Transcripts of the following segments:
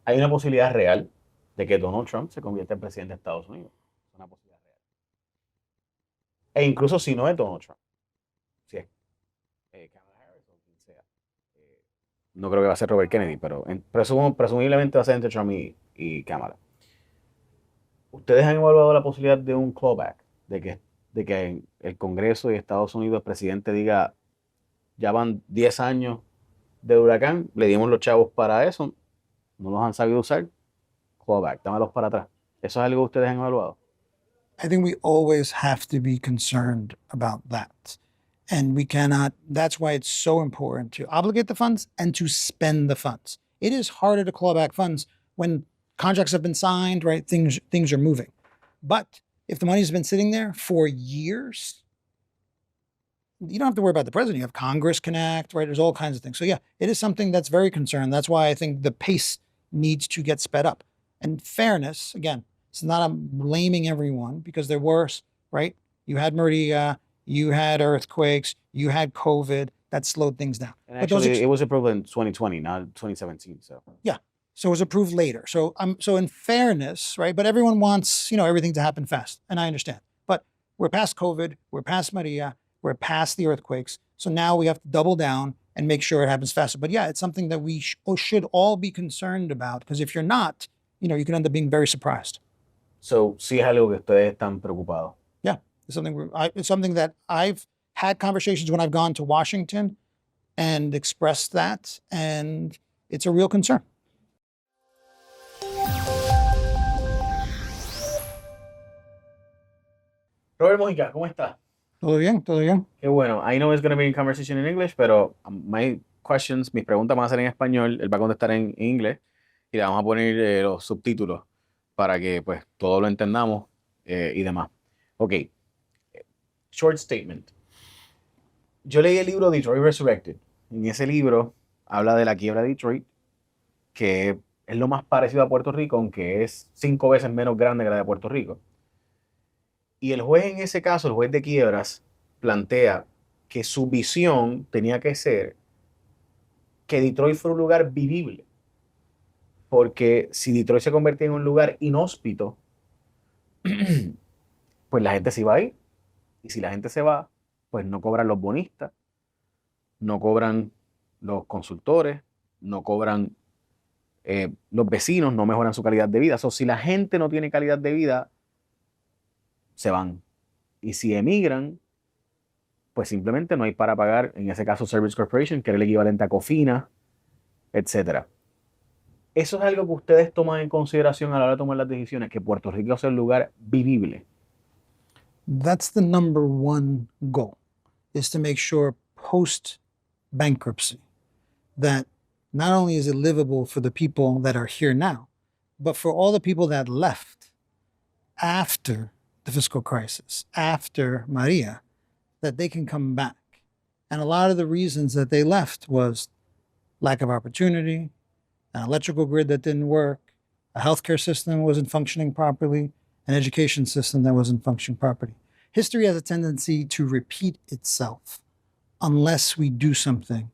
hay una posibilidad real de que Donald Trump se convierta en presidente de Estados Unidos. Es una posibilidad real. E incluso si no es Donald Trump, si es Kamala Harris o quien sea. Eh, no creo que va a ser Robert Kennedy, pero presumiblemente va a ser entre Trump y Kamala. ¿Ustedes han evaluado la posibilidad de un clawback? De que el Congreso de Estados Unidos, el presidente diga, ya van 10 años de huracán, le dimos los chavos para eso, no los han sabido usar, clawback, dámelos para atrás. ¿Eso es algo que ustedes han evaluado? I think we always have to be concerned about that. And we cannot, that's why it's so important to obligate the funds and to spend the funds. It is harder to claw back funds when contracts have been signed, right? Things are moving. But if the money's been sitting there for years, you don't have to worry about the president. You have Congress can act, right? There's all kinds of things. So yeah, it is something that's very concerned. That's why I think the pace needs to get sped up. And fairness, again, it's not I'm blaming everyone because there were, right? You had Maria, you had earthquakes, you had COVID that slowed things down. And But those actually, it was approved in 2020, not 2017. So yeah. So it was approved later. So in fairness, right? But everyone wants, everything to happen fast. And I understand. But we're past COVID, we're past Maria, we're past the earthquakes. So now we have to double down and make sure it happens faster. But yeah, it's something that we should all be concerned about because if you're not, you can end up being very surprised. so sí es algo que ustedes están preocupados. Yeah, it's something that I've had conversations when I've gone to Washington and expressed that, and it's a real concern. Robert Mojica, ¿cómo está? Todo bien, todo bien. Qué bueno. I know it's going to be a conversation in English, pero my questions, mis preguntas van a ser en español, él va a contestar en inglés y le vamos a poner los subtítulos para que pues todo lo entendamos y demás. Ok, short statement. Yo leí el libro Detroit Resurrected. En ese libro habla de la quiebra de Detroit, que es lo más parecido a Puerto Rico, aunque es 5 veces menos grande que la de Puerto Rico. Y el juez en ese caso, el juez de quiebras, plantea que su visión tenía que ser que Detroit fuera un lugar vivible. Porque si Detroit se convertía en un lugar inhóspito, pues la gente se iba a ir. Y si la gente se va, pues no cobran los bonistas, no cobran los consultores, no cobran los vecinos, no mejoran su calidad de vida. O sea, si la gente no tiene calidad de vida, se van. Y si emigran, pues simplemente no hay para pagar, en ese caso Service Corporation, que era el equivalente a Cofina, etcétera. Eso es algo que ustedes toman en consideración a la hora de tomar las decisiones, que Puerto Rico sea un lugar vivible. That's the number one goal, is to make sure post bankruptcy that not only is it livable for the people that are here now, but for all the people that left after the fiscal crisis, after Maria, that they can come back. And a lot of the reasons that they left was lack of opportunity, an electrical grid that didn't work, a healthcare system that wasn't functioning properly, an education system that wasn't functioning properly. History has a tendency to repeat itself unless we do something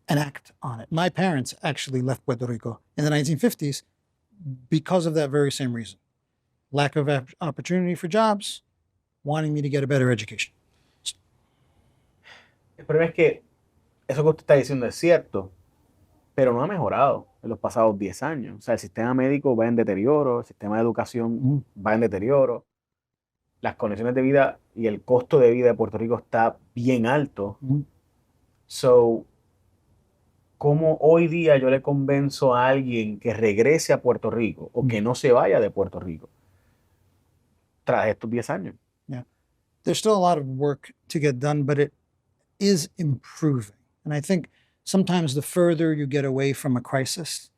and act on it. My parents actually left Puerto Rico in the 1950s because of that very same reason. Lack of opportunity for jobs, wanting me to get a better education. El problema es que eso que usted está diciendo es cierto, pero no ha mejorado en los pasados 10 años. O sea, el sistema médico va en deterioro, el sistema de educación va en deterioro, las condiciones de vida y el costo de vida de Puerto Rico está bien alto. So, ¿cómo hoy día yo le convenzo a alguien que regrese a Puerto Rico o que no se vaya de Puerto Rico tras estos 10 años? Yeah. There's still a lot of work to get done, but it is improving. And I think sometimes the further you get away from a crisis,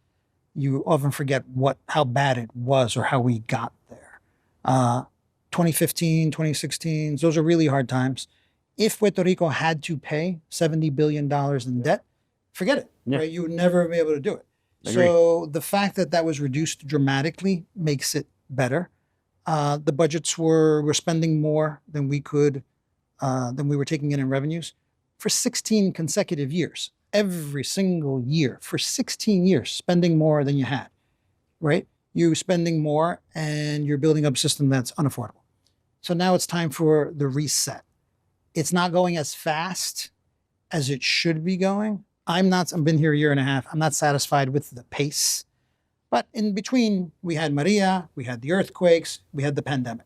you often forget how bad it was or how we got there. 2015, 2016, those are really hard times. If Puerto Rico had to pay $70 billion in debt, forget it. Yeah. Right? You would never be able to do it. So the fact that that was reduced dramatically makes it better. The budgets we're spending more than we were taking in revenues for 16 consecutive years. Every single year for 16 years, spending more than you had. right? You're spending more and you're building up a system that's unaffordable. So now it's time for the reset. It's not going as fast as it should be going. I've been here a year and a half. I'm not satisfied with the pace. But in between, we had Maria, we had the earthquakes, we had the pandemic.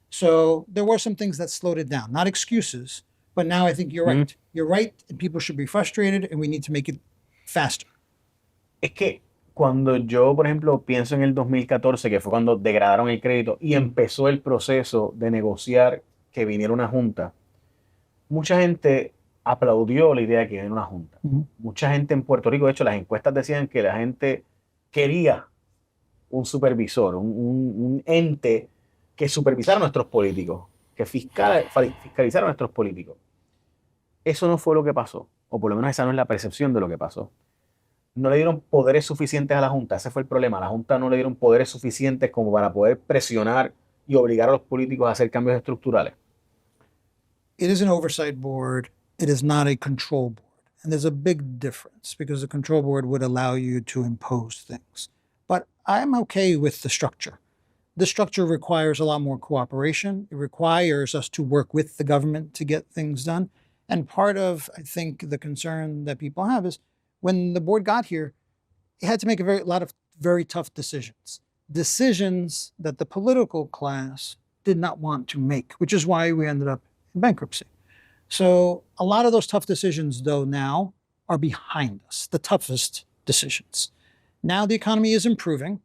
So there were some things that slowed it down. Not excuses, but now I think you're right. You're right, and people should be frustrated, and we need to make it faster. Es que cuando yo, por ejemplo, pienso en el 2014, que fue cuando degradaron el crédito y empezó el proceso de negociar que viniera una junta, mucha gente aplaudió la idea de que viniera una junta. Mucha gente en Puerto Rico, de hecho, las encuestas decían que la gente quería un supervisor, un ente que supervisara a nuestros políticos, que fiscalizara a nuestros políticos. Eso no fue lo que pasó, o por lo menos esa no es la percepción de lo que pasó. No le dieron poderes suficientes a la Junta, ese fue el problema. A la Junta no le dieron poderes suficientes como para poder presionar y obligar a los políticos a hacer cambios estructurales. It is an oversight board. It is not a control board. And there's a big difference because the control board would allow you to impose things. But I'm okay with the structure. The structure requires a lot more cooperation. It requires us to work with the government to get things done. And part of, I think, the concern that people have is when the board got here, it had to make a lot of very tough decisions. Decisions that the political class did not want to make, which is why we ended up in bankruptcy. So a lot of those tough decisions, though, now are behind us, the toughest decisions. Now the economy is improving,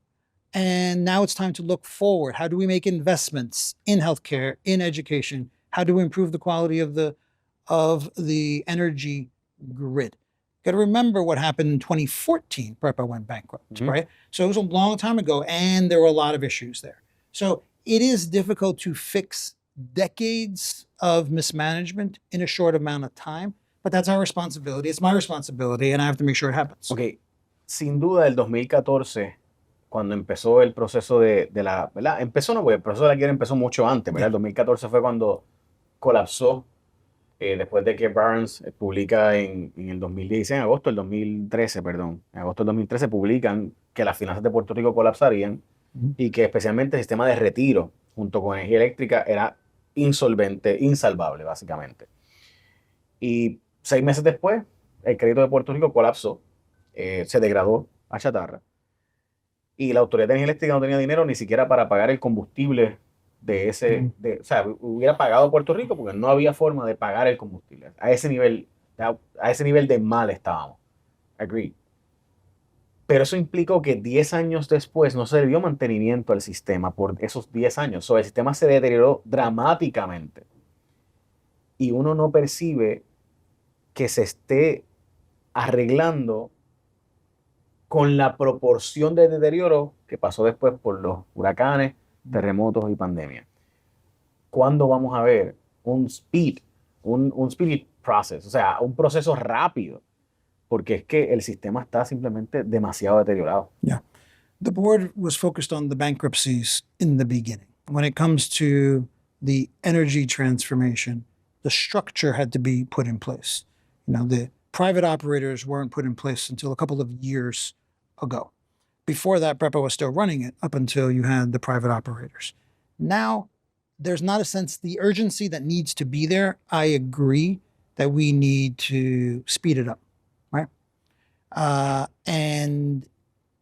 and now it's time to look forward. How do we make investments in healthcare, in education? How do we improve the quality of the energy grid? Got to remember what happened in 2014. PREPA went bankrupt, right? So it was a long time ago, and there were a lot of issues there. So it is difficult to fix decades of mismanagement in a short amount of time, but that's our responsibility. It's my responsibility, and I have to make sure it happens. Ok, sin duda el 2014, cuando empezó el proceso de la, ¿verdad? Empezó, no, porque el proceso de la quiebra empezó mucho antes, ¿verdad? El 2014 fue cuando colapsó, después de que Barnes publica en el 2016, en agosto del 2013, perdón, en agosto del 2013 publican que las finanzas de Puerto Rico colapsarían y que especialmente el sistema de retiro junto con energía eléctrica era insolvente, insalvable, básicamente. Y 6 meses después, el crédito de Puerto Rico colapsó, se degradó a chatarra. Y la Autoridad de Energía Eléctrica no tenía dinero ni siquiera para pagar el combustible de ese... o sea, hubiera pagado Puerto Rico porque no había forma de pagar el combustible. A ese nivel de mal estábamos. Agree. Pero eso implicó que 10 años después no se le dio mantenimiento al sistema por esos 10 años. So, el sistema se deterioró dramáticamente. Y uno no percibe que se esté arreglando con la proporción de deterioro que pasó después por los huracanes, terremotos y pandemia. ¿Cuándo vamos a ver un speed process? O sea, un proceso rápido. Porque es que el sistema está simplemente demasiado deteriorado. Yeah. The board was focused on the bankruptcies in the beginning. When it comes to the energy transformation, the structure had to be put in place. You know, the private operators weren't put in place until a couple of years ago. Before that, PREPA was still running it up until you had the private operators. Now, there's not a sense the urgency that needs to be there. I agree that we need to speed it up. And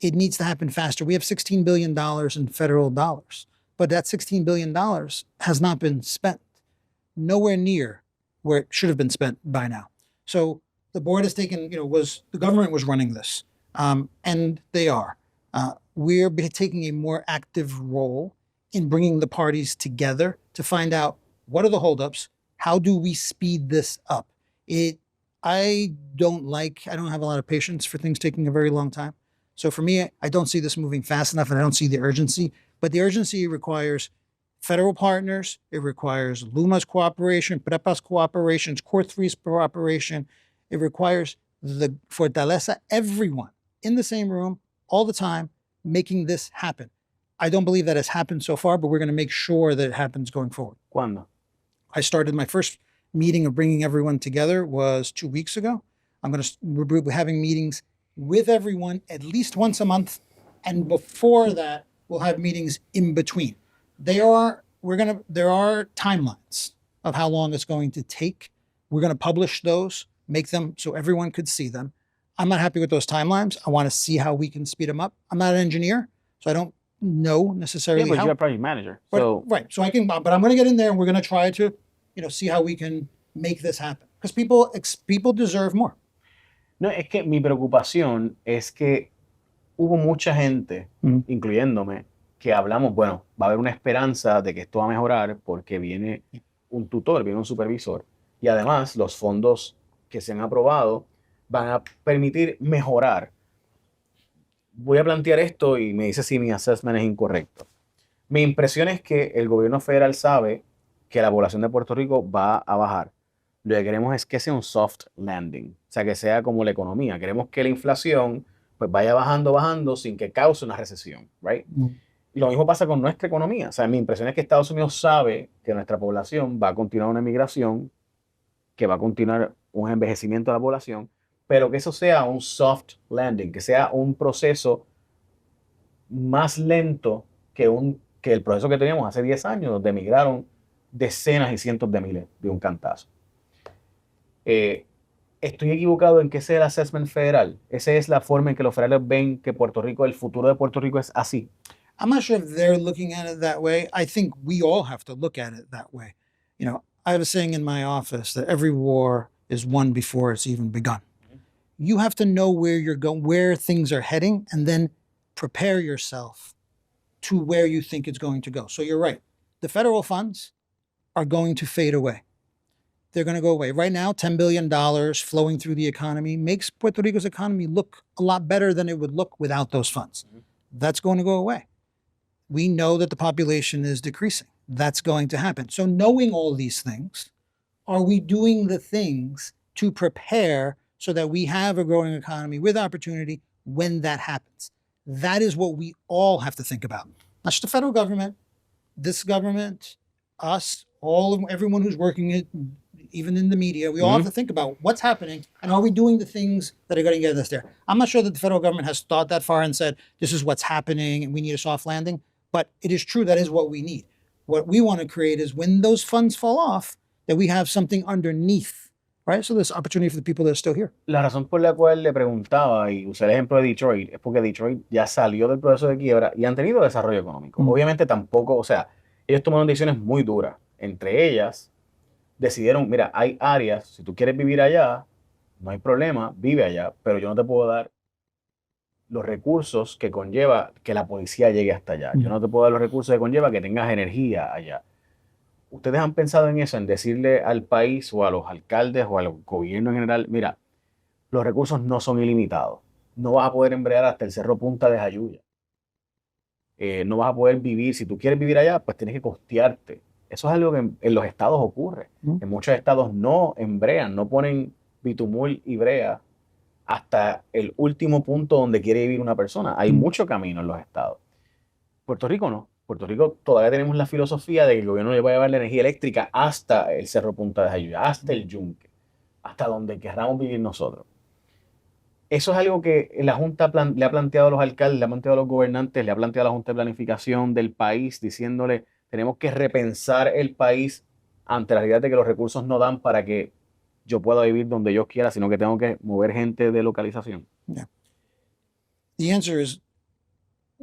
it needs to happen faster. We have $16 billion in federal dollars, but that $16 billion has not been spent, nowhere near where it should have been spent by now. So the board has taken, the government was running this, and they are. We're taking a more active role in bringing the parties together to find out what are the holdups, how do we speed this up? I don't have a lot of patience for things taking a very long time. So for me, I don't see this moving fast enough and I don't see the urgency. But the urgency requires federal partners. It requires LUMA's cooperation, PREPA's cooperation, Core 3's cooperation. It requires the Fortaleza, everyone in the same room all the time, making this happen. I don't believe that has happened so far, but we're going to make sure that it happens going forward. ¿Cuándo? I started my first meeting of bringing everyone together was 2 weeks ago. We're having meetings with everyone at least once a month And before that, we'll have meetings in between. There are timelines of how long it's going to take. We're going to publish those, make them so everyone could see them. I'm not happy with those timelines. I want to see how we can speed them up. I'm not an engineer, so I don't know necessarily Yeah, but how. you're a project manager. But, So right. So I can, but I'm going to get in there and we're going to try to, see how we can make this happen because people deserve more. no, es que mi preocupación es que hubo mucha gente, incluyéndome, que hablamos, bueno, va a haber una esperanza de que esto va a mejorar porque viene un tutor, viene un supervisor y además los fondos que se han aprobado van a permitir mejorar. Voy a plantear esto y me dice si mi assessment es incorrecto. Mi impresión es que el gobierno federal sabe que la población de Puerto Rico va a bajar. Lo que queremos es que sea un soft landing, o sea, que sea como la economía. Queremos que la inflación pues vaya bajando sin que cause una recesión, right? Y lo mismo pasa con nuestra economía. O sea, mi impresión es que Estados Unidos sabe que nuestra población va a continuar una emigración, que va a continuar un envejecimiento de la población, pero que eso sea un soft landing, que sea un proceso más lento que el proceso que teníamos hace 10 años, donde emigraron decenas y cientos de miles de un cantazo. Estoy equivocado en que ese es el assessment federal. Esa es la forma en que los federales ven que Puerto Rico, el futuro de Puerto Rico es así. I'm not sure if they're looking at it that way. I think we all have to look at it that way. I have a saying in my office that every war is won before it's even begun. You have to know where you're going, where things are heading, and then prepare yourself to where you think it's going to go. So you're right. The federal funds are going to fade away. They're going to go away. Right now, $10 billion flowing through the economy makes Puerto Rico's economy look a lot better than it would look without those funds. That's going to go away. We know that the population is decreasing. That's going to happen. So knowing all these things, are we doing the things to prepare so that we have a growing economy with opportunity when that happens? That is what we all have to think about. Not just the federal government, this government, us, everyone who's working it, even in the media, we all have to think about what's happening and are we doing the things that are going to get us there? I'm not sure that the federal government has thought that far and said, this is what's happening and we need a soft landing, but it is true that is what we need. What we want to create is when those funds fall off, that we have something underneath, right? So there's opportunity for the people that are still here. La razón por la cual le preguntaba y usé el ejemplo de Detroit es porque Detroit ya salió del proceso de quiebra y han tenido desarrollo económico. Obviamente tampoco, o sea, ellos tomaron decisiones muy duras. Entre ellas, decidieron, mira, hay áreas, si tú quieres vivir allá, no hay problema, vive allá, pero yo no te puedo dar los recursos que conlleva que la policía llegue hasta allá. Yo no te puedo dar los recursos que conlleva que tengas energía allá. ¿Ustedes han pensado en eso, en decirle al país o a los alcaldes o al gobierno en general, mira, los recursos no son ilimitados? No vas a poder embrear hasta el Cerro Punta de Jayuya. No vas a poder vivir, si tú quieres vivir allá, pues tienes que costearte. Eso es algo que en los estados ocurre. En muchos estados no embrean, no ponen bitumul y brea hasta el último punto donde quiere vivir una persona. Hay mucho camino en los estados. Puerto Rico no. Puerto Rico todavía tenemos la filosofía de que el gobierno le va a llevar la energía eléctrica hasta el Cerro Punta de Jayuya, hasta el Yunque, hasta donde queramos vivir nosotros. Eso es algo que la Junta le ha planteado a los alcaldes, le ha planteado a los gobernantes, le ha planteado a la Junta de Planificación del país, diciéndole, tenemos que repensar el país ante la realidad de que los recursos no dan para que yo pueda vivir donde yo quiera, sino que tengo que mover gente de localización. Yeah. The answer is,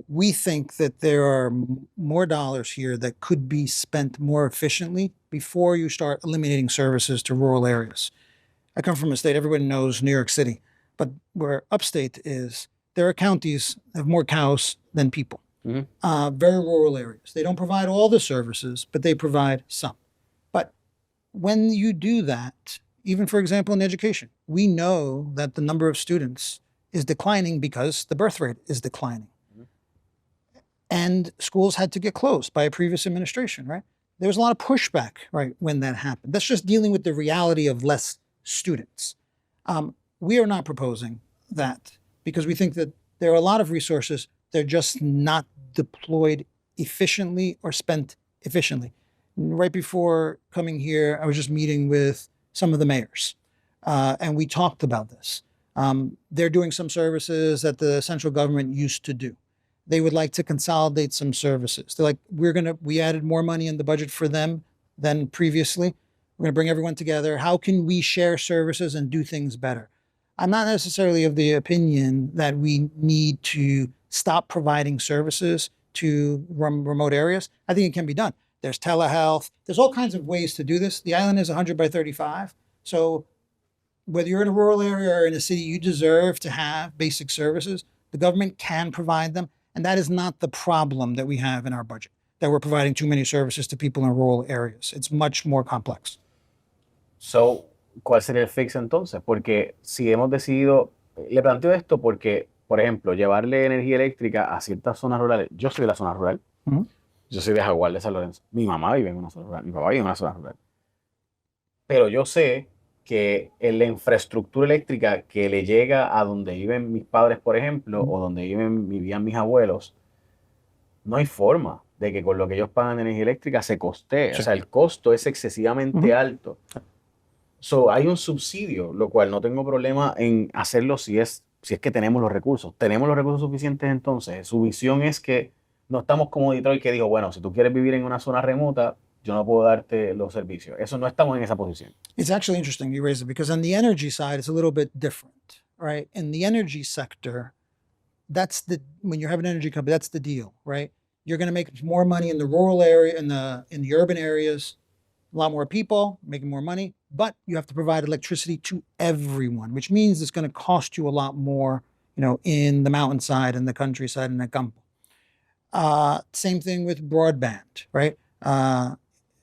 we think that there are more dollars here that could be spent more efficiently before you start eliminating services to rural areas. I come from a state, everybody knows New York City, but where upstate is, there are counties that have more cows than people. Very rural areas. They don't provide all the services, but they provide some. But when you do that, even for example in education, we know that the number of students is declining because the birth rate is declining. And schools had to get closed by a previous administration, right? There was a lot of pushback, right, when that happened. That's just dealing with the reality of less students. We are not proposing that because we think that there are a lot of resources, they're just not deployed efficiently or spent efficiently. Right before coming here, I was just meeting with some of the mayors, and we talked about this. They're doing some services that the central government used to do. they would like to consolidate some services. They're like, we added more money in the budget for them than previously. We're going to bring everyone together. How can we share services and do things better? I'm not necessarily of the opinion that we need to stop providing services to remote areas. I think it can be done. There's telehealth. There's all kinds of ways to do this. The island is 100 by 35. So whether you're in a rural area or in a city, you deserve to have basic services. The government can provide them. And that is not the problem that we have in our budget, that we're providing too many services to people in rural areas. It's much more complex. So, ¿cuál sería el fix entonces? Porque si hemos decidido, le planteo esto porque, por ejemplo, llevarle energía eléctrica a ciertas zonas rurales. Yo soy de la zona rural. Ujú. Yo soy de Jaguar de San Lorenzo. Mi mamá vive en una zona rural. Mi papá vive en una zona rural. Pero yo sé que en la infraestructura eléctrica que le llega a donde viven mis padres, por ejemplo, o donde vivían mis abuelos, no hay forma de que con lo que ellos pagan de energía eléctrica se costee. Sí. O sea, el costo es excesivamente Ujú. alto. So, hay un subsidio, lo cual no tengo problema en hacerlo si es que tenemos los recursos. ¿Tenemos los recursos suficientes entonces? Su visión es que no estamos como Detroit que dijo, bueno, si tú quieres vivir en una zona remota, yo no puedo darte los servicios. Eso no estamos en esa posición. It's actually interesting you raise it because on the energy side, it's a little bit different, right? In the energy sector, when you have an energy company, that's the deal, right? You're going to make more money in the rural area, in the urban areas, a lot more people making more money, but you have to provide electricity to everyone, which means it's going to cost you a lot more, in the mountainside and the countryside and the campo. Same thing with broadband, right?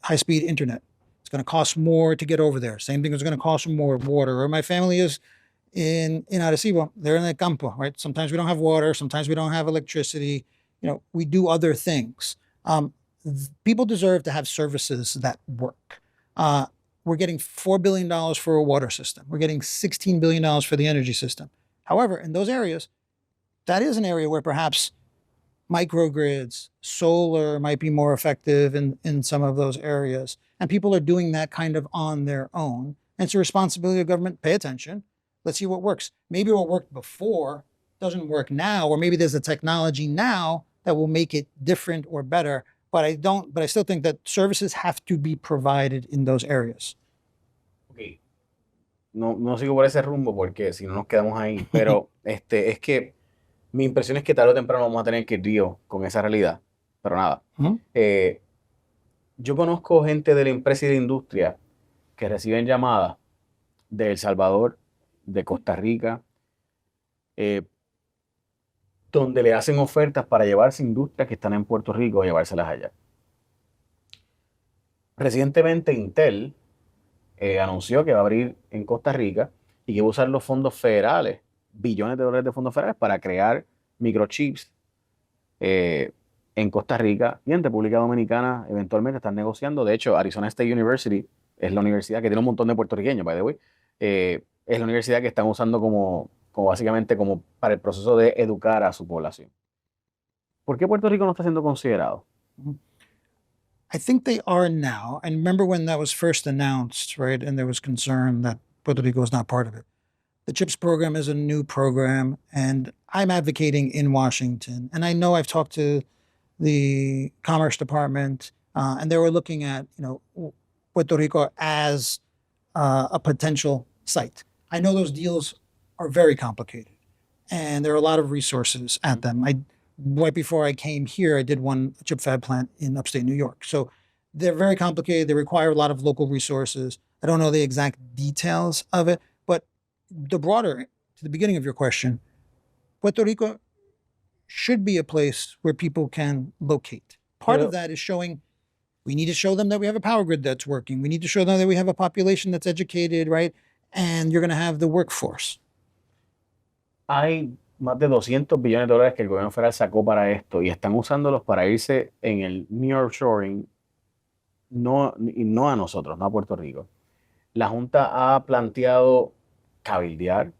High-speed internet. It's going to cost more to get over there. Same thing is going to cost more water. Or my family is in Arecibo. They're in the campo, right? Sometimes we don't have water. Sometimes we don't have electricity. We do other things. People deserve to have services that work. We're getting $4 billion for a water system. We're getting $16 billion for the energy system. However, in those areas, that is an area where perhaps microgrids, solar might be more effective in some of those areas. And people are doing that kind of on their own. And it's a responsibility of government. Pay attention. Let's see what works. Maybe what worked before doesn't work now, or maybe there's a technology now that will make it different or better. But I still think that services have to be provided in those areas. Ok. No sigo por ese rumbo porque si no nos quedamos ahí. Pero es que mi impresión es que tarde o temprano vamos a tener que ir con esa realidad. Pero nada. Ujú. Yo conozco gente de la empresa y de la industria que reciben llamadas de El Salvador, de Costa Rica, donde le hacen ofertas para llevarse industrias que están en Puerto Rico a llevárselas allá. Recientemente Intel anunció que va a abrir en Costa Rica y que va a usar los fondos federales, billones de dólares de fondos federales para crear microchips en Costa Rica y en República Dominicana. Eventualmente están negociando. De hecho, Arizona State University es la universidad que tiene un montón de puertorriqueños, by the way. Es la universidad que están usando como básicamente como para el proceso de educar a su población. ¿Por qué Puerto Rico no está siendo considerado? I think they are now. And remember when that was first announced, right? And there was concern that Puerto Rico was not part of it. The CHIPS program is a new program, and I'm advocating in Washington. And I know I've talked to the Commerce Department, and they were looking at, Puerto Rico as a potential site. I know those deals are very complicated, and there are a lot of resources at them. Right before I came here, I did a chip fab plant in upstate New York. So they're very complicated. They require a lot of local resources. I don't know the exact details of it, but to the beginning of your question, Puerto Rico should be a place where people can locate. Part of that is we need to show them that we have a power grid that's working. We need to show them that we have a population that's educated, right? And you're going to have the workforce. Hay más de 200 billones de dólares que el gobierno federal sacó para esto y están usándolos para irse en el nearshoring, y no a nosotros, no a Puerto Rico. La Junta ha planteado cabildear,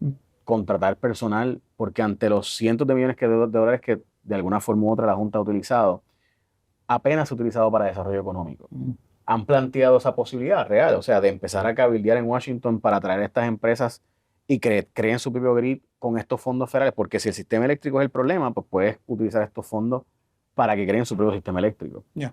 contratar personal, porque ante los cientos de millones de dólares que de alguna forma u otra la Junta ha utilizado, apenas se ha utilizado para desarrollo económico. Han planteado esa posibilidad real, o sea, de empezar a cabildear en Washington para traer estas empresas y creen su propio grid con estos fondos federales, porque si el sistema eléctrico es el problema, pues puedes utilizar estos fondos para que creen su propio sistema eléctrico. Yeah.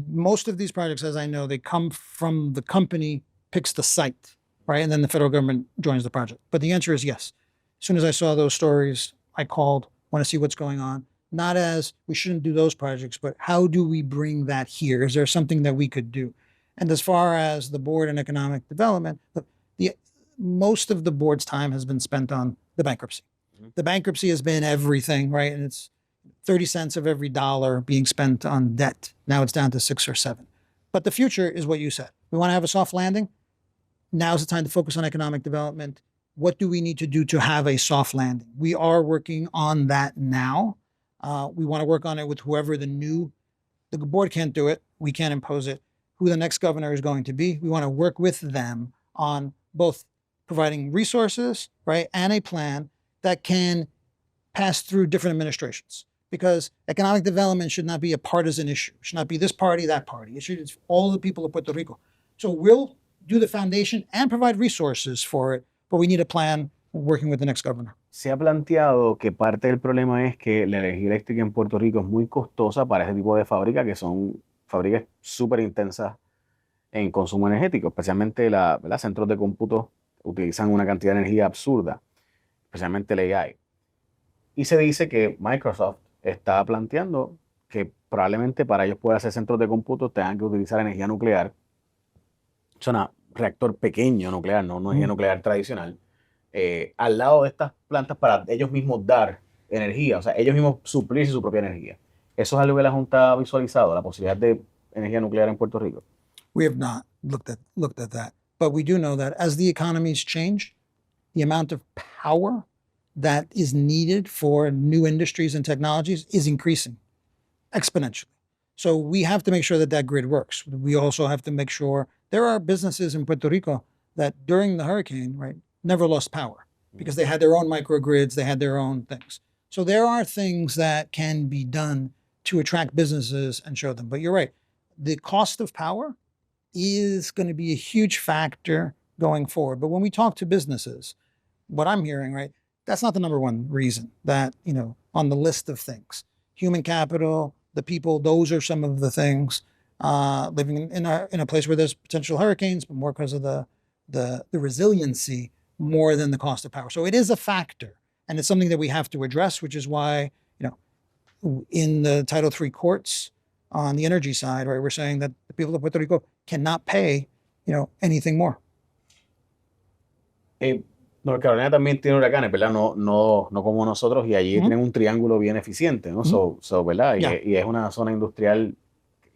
Most of these projects, as I know, they come from the company picks the site, right? And then the federal government joins the project. But the answer is yes. As soon as I saw those stories, I called, want to see what's going on. Not as we shouldn't do those projects, but how do we bring that here? Is there something that we could do? And as far as the board and economic development, the most of the board's time has been spent on the bankruptcy. Mhm. The bankruptcy has been everything, right? And it's 30 cents of every dollar being spent on debt. Now it's down to 6 or 7. But the future is what you said. We want to have a soft landing. Now's the time to focus on economic development. What do we need to do to have a soft landing? We are working on that now. We want to work on it with whoever the board can't do it. We can't impose it. Who the next governor is going to be. We want to work with them on both providing resources, right, and a plan that can pass through different administrations. Because economic development should not be a partisan issue. It should not be this party, that party. It's all the people of Puerto Rico. So we'll do the foundation and provide resources for it, but we need a plan working with the next governor. Se ha planteado que parte del problema es que la energía eléctrica en Puerto Rico es muy costosa para ese tipo de fábricas, que son fábricas súper intensas en consumo energético, especialmente los centros de cómputo utilizan una cantidad de energía absurda, especialmente el AI. Y se dice que Microsoft está planteando que probablemente para ellos poder hacer centros de cómputo tengan que utilizar energía nuclear. Es un reactor pequeño nuclear, no energía nuclear tradicional, al lado de estas plantas para ellos mismos dar energía, o sea, ellos mismos suplirse su propia energía. Eso es algo que la Junta ha visualizado, la posibilidad de energía nuclear en Puerto Rico. We have not looked at that, but we do know that as the economies change, the amount of power that is needed for new industries and technologies is increasing exponentially. So we have to make sure that that grid works. We also have to make sure there are businesses in Puerto Rico that during the hurricane, right, never lost power because they had their own microgrids, they had their own things. So there are things that can be done to attract businesses and show them. But you're right, the cost of power is going to be a huge factor going forward. But when we talk to businesses, what I'm hearing, right, that's not the number one reason that, on the list of things. Human capital, the people, those are some of the things. Living in a place where there's potential hurricanes, but more because of the resiliency more than the cost of power. So it is a factor, and it's something that we have to address, which is why, in the Title III courts on the energy side, right, we're saying that the people of Puerto Rico cannot pay, anything more. North Carolina también tiene huracanes, ¿verdad? No como nosotros, y allí tienen un triángulo bien eficiente, ¿no? ¿Verdad? Y es una zona industrial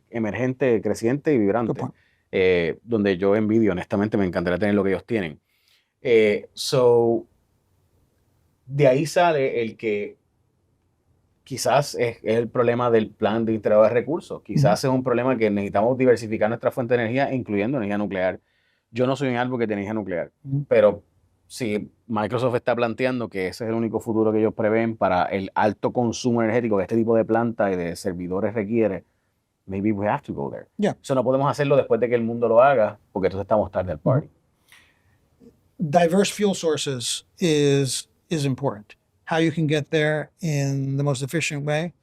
emergente, creciente y vibrante, donde yo envidio, honestamente, me encantaría tener lo que ellos tienen. De ahí sale el que quizás es el problema del plan de integrado de recursos. Quizás es un problema que necesitamos diversificar nuestra fuente de energía, incluyendo energía nuclear. Yo no soy un árbol que tiene energía nuclear, pero si Microsoft está planteando que ese es el único futuro que ellos prevén para el alto consumo energético que este tipo de planta y de servidores requiere, maybe we have to go there. Yeah. Eso no podemos hacerlo después de que el mundo lo haga, porque entonces estamos tarde al party. Diverse fuel sources is important. How you can get there in the most efficient way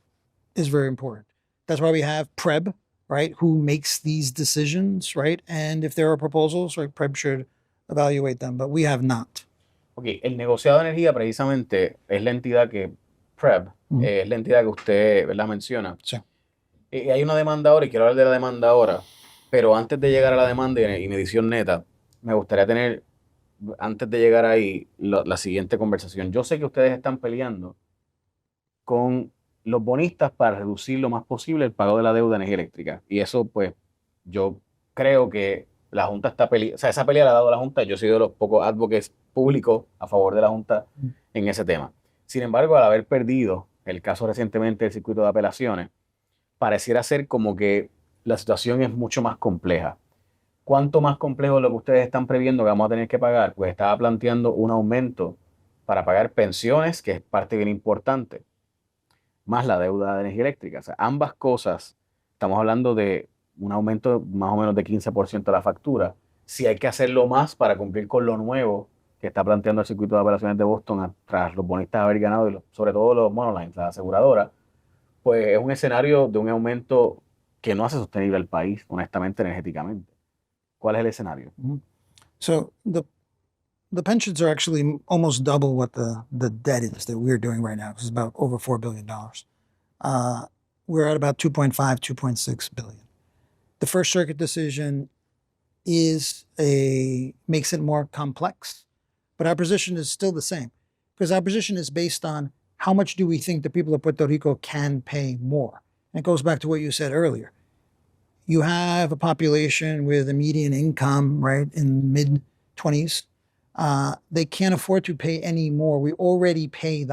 is very important. That's why we have PREB, right, who makes these decisions, right? And if there are proposals, right, PREB should evaluate them, but we have not. Ok, el negociado de energía precisamente es la entidad que, PREB, es la entidad que usted, ¿verdad?, menciona. Sí. Hay una demanda ahora y quiero hablar de la demanda ahora, pero antes de llegar a la demanda y medición neta, me gustaría tener, antes de llegar ahí, la siguiente conversación. Yo sé que ustedes están peleando con los bonistas para reducir lo más posible el pago de la deuda de energía eléctrica. Y eso, pues, yo creo que la Junta está peleando, o sea, esa pelea la ha dado la Junta. Yo he sido de los pocos advocates públicos a favor de la Junta en ese tema. Sin embargo, al haber perdido el caso recientemente del circuito de apelaciones, pareciera ser como que la situación es mucho más compleja. ¿Cuánto más complejo es lo que ustedes están previendo que vamos a tener que pagar? Pues estaba planteando un aumento para pagar pensiones, que es parte bien importante, más la deuda de energía eléctrica. O sea, ambas cosas, estamos hablando de un aumento más o menos de 15% de la factura. Si hay que hacerlo más para cumplir con lo nuevo que está planteando el circuito de apelaciones de Boston tras los bonistas haber ganado, sobre todo los monolines, la aseguradora, pues es un escenario de un aumento que no hace sostenible al país, honestamente, energéticamente. ¿Cuál es el escenario? So the pensions are actually almost double what the debt is that we're doing right now. It's about over $4 billion. We're at about 2.5, 2.6 billion. The First Circuit decision makes it more complex, but our position is still the same because our position is based on how much do we think the people of Puerto Rico can pay more. And it goes back to what you said earlier. You have a population with a median income, right, in mid 20s. They can't afford to pay any more. We already pay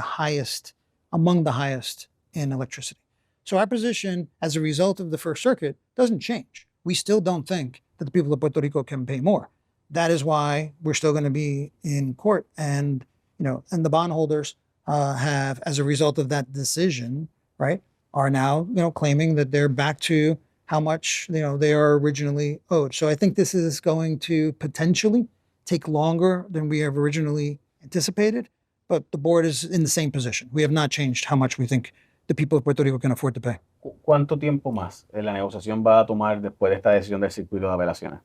among the highest in electricity. So our position as a result of the First Circuit doesn't change. We still don't think that the people of Puerto Rico can pay more. That is why we're still going to be in court. And, and the bondholders have, as a result of that decision, right, are now, claiming that they're back to how much, they are originally owed. So I think this is going to potentially take longer than we have originally anticipated, but the board is in the same position. We have not changed how much we think the people of Puerto Rico can afford to pay. ¿Cuánto tiempo más la negociación va a tomar después de esta decisión del circuito de apelaciones?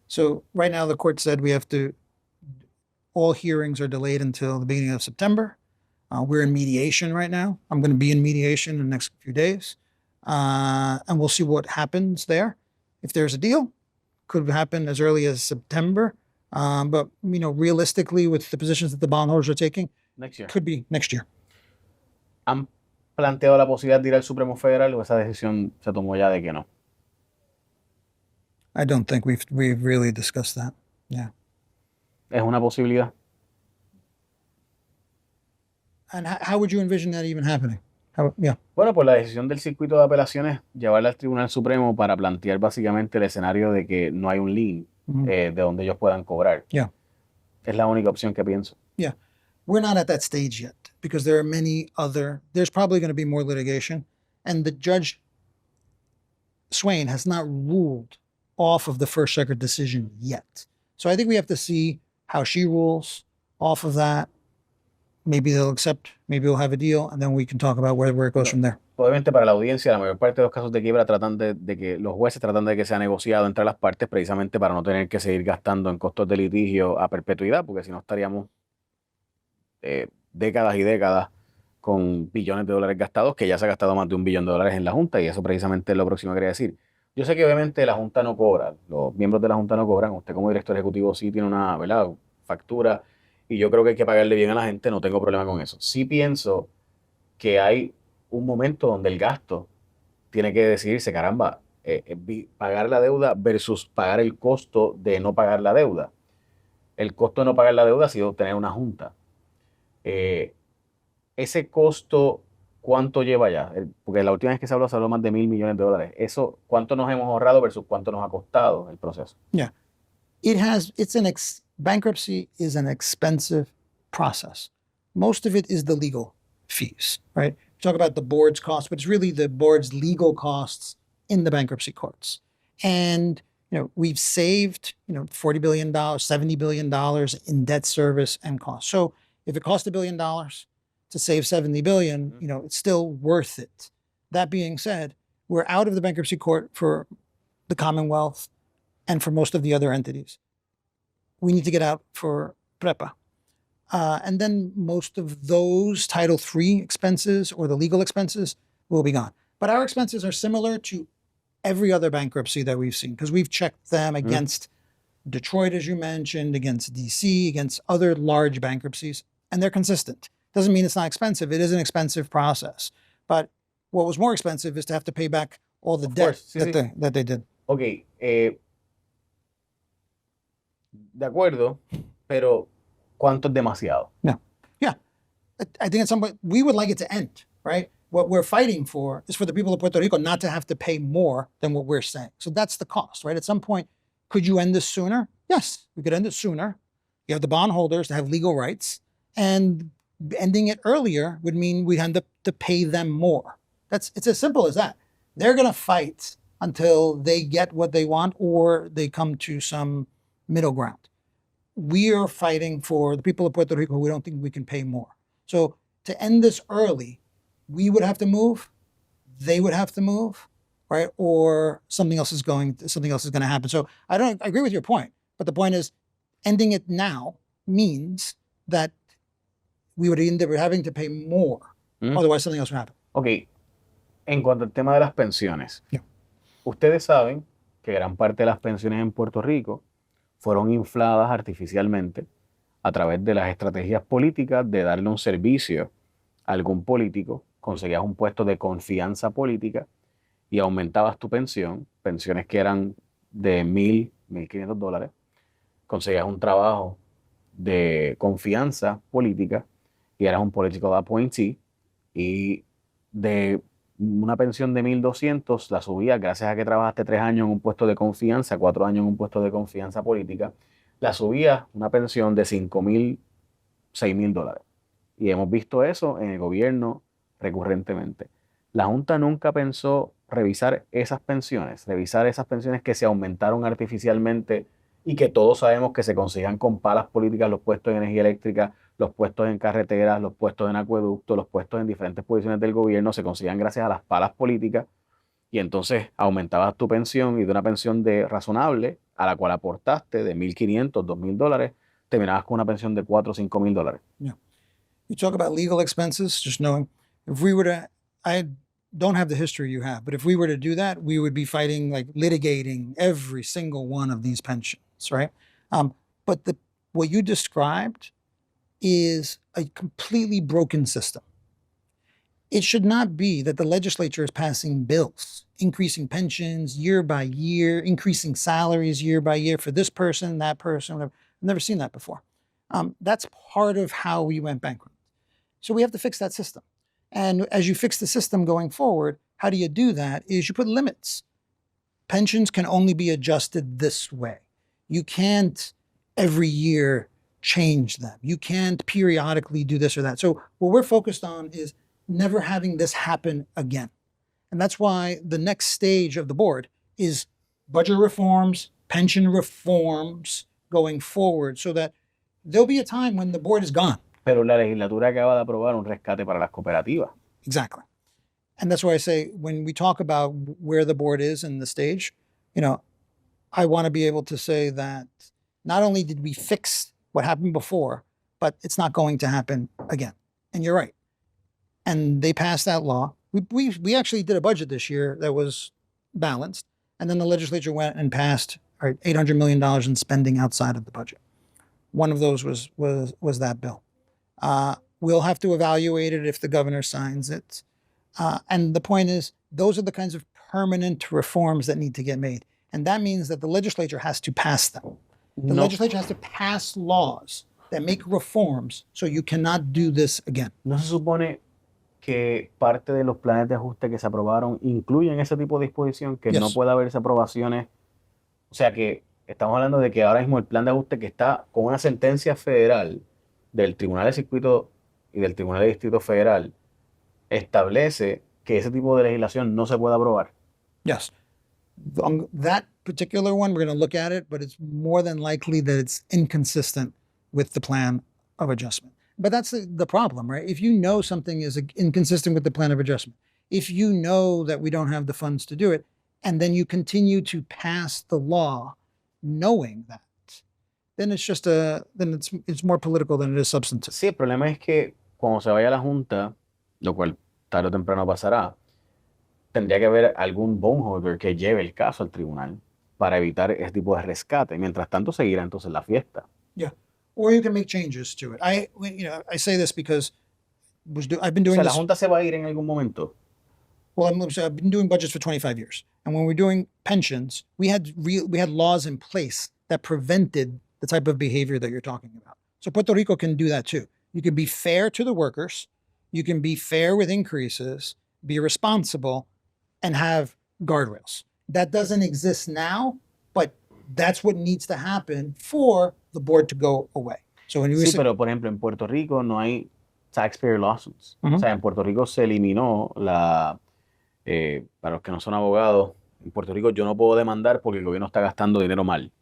So right now the court said all hearings are delayed until the beginning of September. We're in mediation right now. I'm going to be in mediation in the next few days. And we'll see what happens there. If there's a deal, could happen as early as September. But realistically, with the positions that the bondholders are taking, Next year. Could be next year. ¿Han planteado la posibilidad de ir al Supremo Federal o esa decisión se tomó ya de que no? I don't think we've really discussed that. Yeah. ¿Es una posibilidad? And how would you envision that even happening? Bueno, pues la decisión del circuito de apelaciones, llevarla al Tribunal Supremo para plantear básicamente el escenario de que no hay un lien de donde ellos puedan cobrar. Yeah. Es la única opción que pienso. Yeah. We're not at that stage yet because there are there's probably going to be more litigation. And the Judge Swain has not ruled off of the First Circuit decision yet. So I think we have to see how she rules off of that. Maybe they'll accept, maybe we'll have a deal, and then we can talk about where it goes from there. Obviamente para la audiencia, la mayor parte de los casos de quiebra tratan de que los jueces tratan de que sea negociado entre las partes precisamente para no tener que seguir gastando en costos de litigio a perpetuidad, porque si no estaríamos décadas y décadas con billones de dólares gastados, que ya se ha gastado más de $1 billón en la Junta, y eso precisamente es lo próximo que quería decir. Yo sé que obviamente la Junta no cobra, los miembros de la Junta no cobran, usted como director ejecutivo sí tiene una, ¿verdad?, factura, y yo creo que hay que pagarle bien a la gente, no tengo problema con eso. Sí pienso que hay un momento donde el gasto tiene que decidirse, caramba, pagar la deuda versus pagar el costo de no pagar la deuda. El costo de no pagar la deuda ha sido tener una Junta. Ese costo, ¿cuánto lleva ya? Porque la última vez que se habló más de $1.000 millones. Eso, ¿cuánto nos hemos ahorrado versus cuánto nos ha costado el proceso? Yeah. Bankruptcy is an expensive process. Most of it is the legal fees, right? We talk about the board's costs, but it's really the board's legal costs in the bankruptcy courts. And, we've saved, $40 billion, $70 billion in debt service and costs. So if it cost $1 billion to save 70 billion, it's still worth it. That being said, we're out of the bankruptcy court for the Commonwealth and for most of the other entities. We need to get out for PREPA. And then most of those Title III expenses or the legal expenses will be gone. But our expenses are similar to every other bankruptcy that we've seen because we've checked them against Detroit, as you mentioned, against DC, against other large bankruptcies, and they're consistent. Doesn't mean it's not expensive. It is an expensive process. But what was more expensive is to have to pay back all the debt that they did. Okay. De acuerdo, pero ¿cuánto es demasiado? Yeah. I think at some point we would like it to end, right? What we're fighting for is for the people of Puerto Rico not to have to pay more than what we're saying. So that's the cost, right? At some point, could you end this sooner? Yes, we could end it sooner. You have the bondholders to have legal rights, and ending it earlier would mean we'd end up to pay them more. It's as simple as that. They're going to fight until they get what they want or they come to some middle ground. we are fighting for the people of Puerto Rico who we don't think we can pay more. So to end this early, we would have to move, they would have to move, right? Or something else is going to happen. So I agree with your point, but the point is ending it now means that we would end up having to pay more. Otherwise something else would happen. Ok, en cuanto al tema de las pensiones, Yeah. ustedes saben que gran parte de las pensiones en Puerto Rico fueron infladas artificialmente a través de las estrategias políticas de darle un servicio a algún político, conseguías un puesto de confianza política y aumentabas tu pensión, pensiones que eran de $1,000, $1,500, conseguías un trabajo de confianza política y eras un political appointee y de una pensión de 1,200 la subías gracias a que trabajaste 3 años en un puesto de confianza, 4 años en un puesto de confianza política, la subías una pensión de $5,000, $6,000. Y hemos visto eso en el gobierno recurrentemente. La Junta nunca pensó revisar esas pensiones que se aumentaron artificialmente y que todos sabemos que se consigan con palas políticas, los puestos de energía eléctrica, los puestos en carreteras, los puestos en acueductos, los puestos en diferentes posiciones del gobierno se consigan gracias a las palas políticas y entonces aumentabas tu pensión y de una pensión de razonable a la cual aportaste de $1,500, $2,000, terminabas con una pensión de $4,000 o $5,000. Yeah. You talk about legal expenses, just knowing if we were to, I don't have the history you have, but if we were to do that, we would be fighting, like litigating every single one of these pensions, right? But what you described is a completely broken system. It should not be that the legislature is passing bills, increasing pensions year by year, increasing salaries year by year for this person, that person, whatever. I've never seen that before. That's part of how we went bankrupt. So we have to fix that system. And as you fix the system going forward, how do you do that? Is you put limits. Pensions can only be adjusted this way. You can't every year change them. You can't periodically do this or that. So what we're focused on is never having this happen again. And that's why the next stage of the board is budget reforms, pension reforms going forward, so that there'll be a time when the board is gone. Pero la legislatura acaba de aprobar un rescate para las cooperativas. Exactly. And that's why I say when we talk about where the board is in the stage, I want to be able to say that not only did we fix what happened before, but it's not going to happen again. And you're right. And they passed that law. We actually did a budget this year that was balanced. And then the legislature went and passed $800 million in spending outside of the budget. One of those was that bill. We'll have to evaluate it if the governor signs it. And the point is, those are the kinds of permanent reforms that need to get made. And that means that the legislature has to pass them. The legislature has to pass laws that make reforms so you cannot do this again. ¿No se supone que parte de los planes de ajuste que se aprobaron incluyen ese tipo de disposición, que no pueda haber esas aprobaciones? O sea que estamos hablando de que ahora mismo el plan de ajuste que está con una sentencia federal del Tribunal de Circuito y del Tribunal de Distrito Federal establece que ese tipo de legislación no se puede aprobar. Yes. That particular one, we're going to look at it, but it's more than likely that it's inconsistent with the plan of adjustment. But that's the problem, right? If you know something is inconsistent with the plan of adjustment, if you know that we don't have the funds to do it, and then you continue to pass the law knowing that, then it's just it's more political than it is substantive. Sí, el problema es que cuando se vaya a la Junta, lo cual tarde o temprano pasará, tendría que haber algún bondholder que lleve el caso al tribunal para evitar ese tipo de rescate. Mientras tanto, seguirá entonces la fiesta. Yeah. Or you can make changes to it. I say this because I've been doing la Junta se va a ir en algún momento. Well, I've been doing budgets for 25 years. And when we're doing pensions, we had laws in place that prevented the type of behavior that you're talking about. So Puerto Rico can do that too. You can be fair to the workers. You can be fair with increases, be responsible, and have guardrails. That doesn't exist now, but that's what needs to happen for the board to go away. So when sí, pero por ejemplo en Puerto Rico no hay taxpayer lawsuits. O sea, en Puerto Rico se eliminó para los que no son abogados, en Puerto Rico yo no puedo demandar porque el gobierno está gastando dinero mal.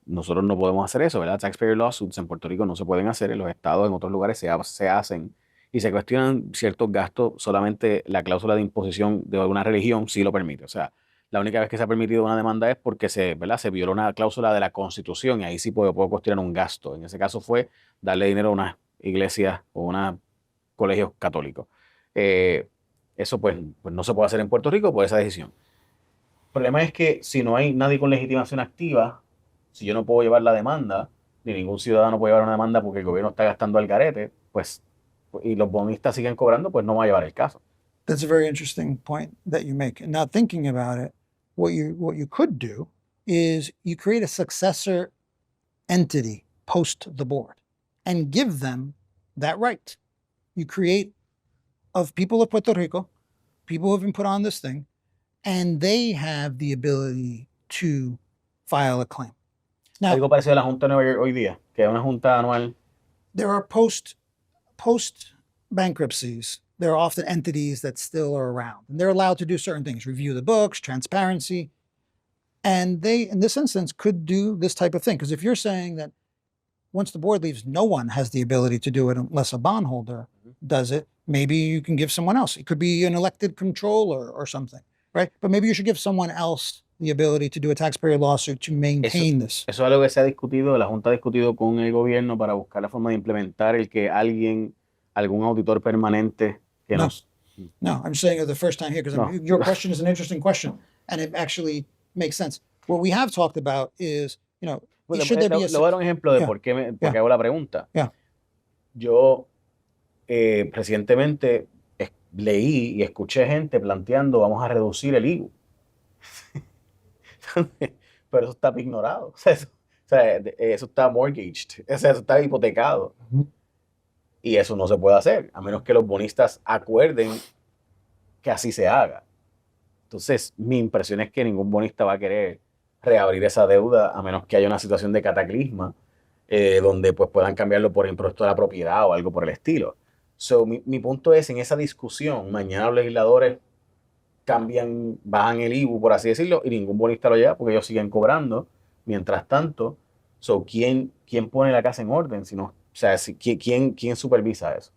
nosotros no podemos hacer eso, ¿verdad? Taxpayer lawsuits en Puerto Rico no se pueden hacer, en los estados, en otros lugares se hacen y se cuestionan ciertos gastos, solamente la cláusula de imposición de alguna religión sí lo permite. O sea, la única vez que se ha permitido una demanda es porque ¿verdad? Se violó una cláusula de la Constitución y ahí sí puedo cuestionar un gasto. En ese caso fue darle dinero a unas iglesias o unos colegios católicos. Eh, Eso pues no se puede hacer en Puerto Rico por esa decisión. El problema es que si no hay nadie con legitimación activa, si yo no puedo llevar la demanda, ni ningún ciudadano puede llevar una demanda porque el gobierno está gastando al garete, pues, y los bonistas siguen cobrando, pues no va a llevar el caso. That's a very interesting point that you make. And now thinking about it, what you could do is you create a successor entity post the board and give them that right. You create of people of Puerto Rico, people who have been put on this thing, and they have the ability to file a claim. Now, Algo parecido a la Junta de Nueva York hoy día, que es una junta anual. there are post bankruptcies, there are often entities that still are around, and they're allowed to do certain things, review the books, transparency, and they, in this instance, could do this type of thing. Because if you're saying that once the board leaves, no one has the ability to do it unless a bondholder does it, maybe you can give someone else. It could be an elected controller or something, right? But maybe you should give someone else the ability to do a taxpayer lawsuit to maintain this. Eso es algo que se ha discutido, la Junta ha discutido con el gobierno para buscar la forma de implementar el que algún auditor permanente que No. nos... No, I'm saying it the first time here because No. your question is an interesting question and it actually makes sense. What we have talked about is, you know, Bueno, should there le be a voy a dar un ejemplo de Yeah. por qué Yeah. hago la pregunta. Yeah. Yo recientemente leí y escuché gente planteando vamos a reducir el IVU. Pero eso está ignorado. O sea, eso está mortgaged. O sea, eso está hipotecado. Ujú. Y eso no se puede hacer, a menos que los bonistas acuerden que así se haga. Entonces, mi impresión es que ningún bonista va a querer reabrir esa deuda, a menos que haya una situación de cataclisma, donde pues puedan cambiarlo por impuesto a la propiedad o algo por el estilo. So, mi punto es, en esa discusión, mañana los legisladores bajan el IVU, por así decirlo, y ningún bonista lo lleva porque ellos siguen cobrando. Mientras tanto, ¿quién pone la casa en orden? Si no, o sea, ¿quién supervisa eso?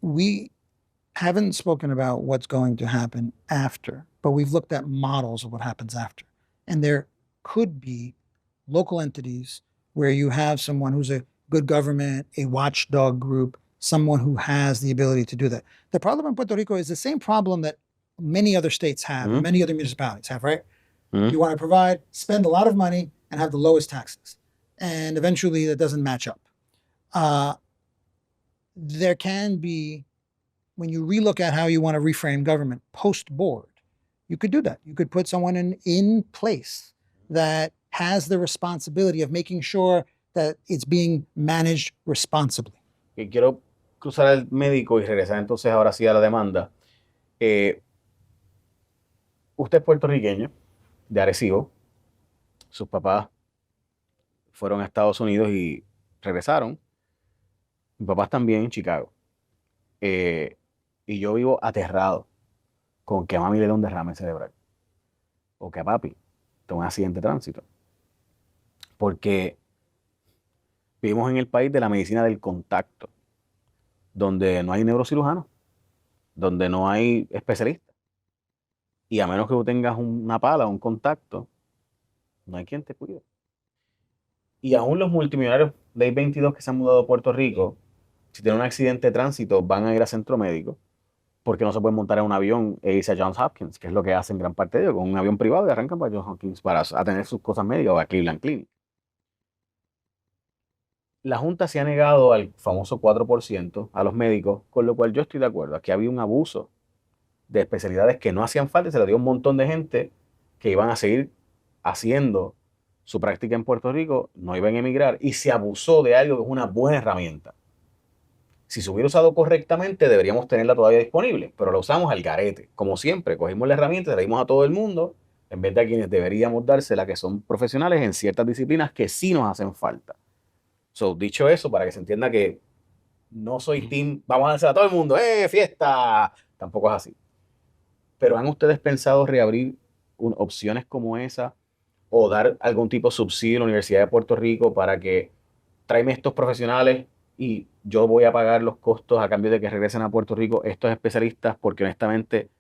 We haven't spoken about what's going to happen after, but we've looked at models of what happens after. And there could be local entities where you have someone who's a good government, a watchdog group, someone who has the ability to do that. The problem in Puerto Rico is the same problem that many other states have, Mhm. many other municipalities have, right? Mhm. You want to provide, spend a lot of money, and have the lowest taxes. And eventually that doesn't match up. There can be, when you relook at how you want to reframe government post board, you could do that. You could put someone in place that has the responsibility of making sure that it's being managed responsibly. Y quiero cruzar al médico y regresar entonces ahora sí a la demanda. Usted es puertorriqueño, de Arecibo. Sus papás fueron a Estados Unidos y regresaron. Mis papás también en Chicago. Y yo vivo aterrado con que a mami le dé un derrame cerebral. O que a papi tenga un accidente de tránsito. Porque vivimos en el país de la medicina del contacto, donde no hay neurocirujano, donde no hay especialista. Y a menos que tú tengas una pala, un contacto, no hay quien te cuide. Y aún los multimillonarios Ley 22 que se han mudado a Puerto Rico, si tienen un accidente de tránsito, van a ir a centro médico, porque no se pueden montar en un avión e irse a Johns Hopkins, que es lo que hacen gran parte de ellos, con un avión privado y arrancan para Johns Hopkins para atender sus cosas médicas o a Cleveland Clinic. La Junta se ha negado al famoso 4% a los médicos, con lo cual yo estoy de acuerdo. Aquí había un abuso de especialidades que no hacían falta y se le dio a un montón de gente que iban a seguir haciendo su práctica en Puerto Rico, no iban a emigrar y se abusó de algo que es una buena herramienta. Si se hubiera usado correctamente, deberíamos tenerla todavía disponible, pero la usamos al garete. Como siempre, cogimos la herramienta, la dimos a todo el mundo, en vez de a quienes deberíamos dársela, que son profesionales en ciertas disciplinas que sí nos hacen falta. So, dicho eso, para que se entienda que no soy team, vamos a dársela a todo el mundo, fiesta! Tampoco es así. Pero ¿han ustedes pensado reabrir opciones como esa o dar algún tipo de subsidio a la Universidad de Puerto Rico para que tráeme estos profesionales y yo voy a pagar los costos a cambio de que regresen a Puerto Rico estos especialistas, porque honestamente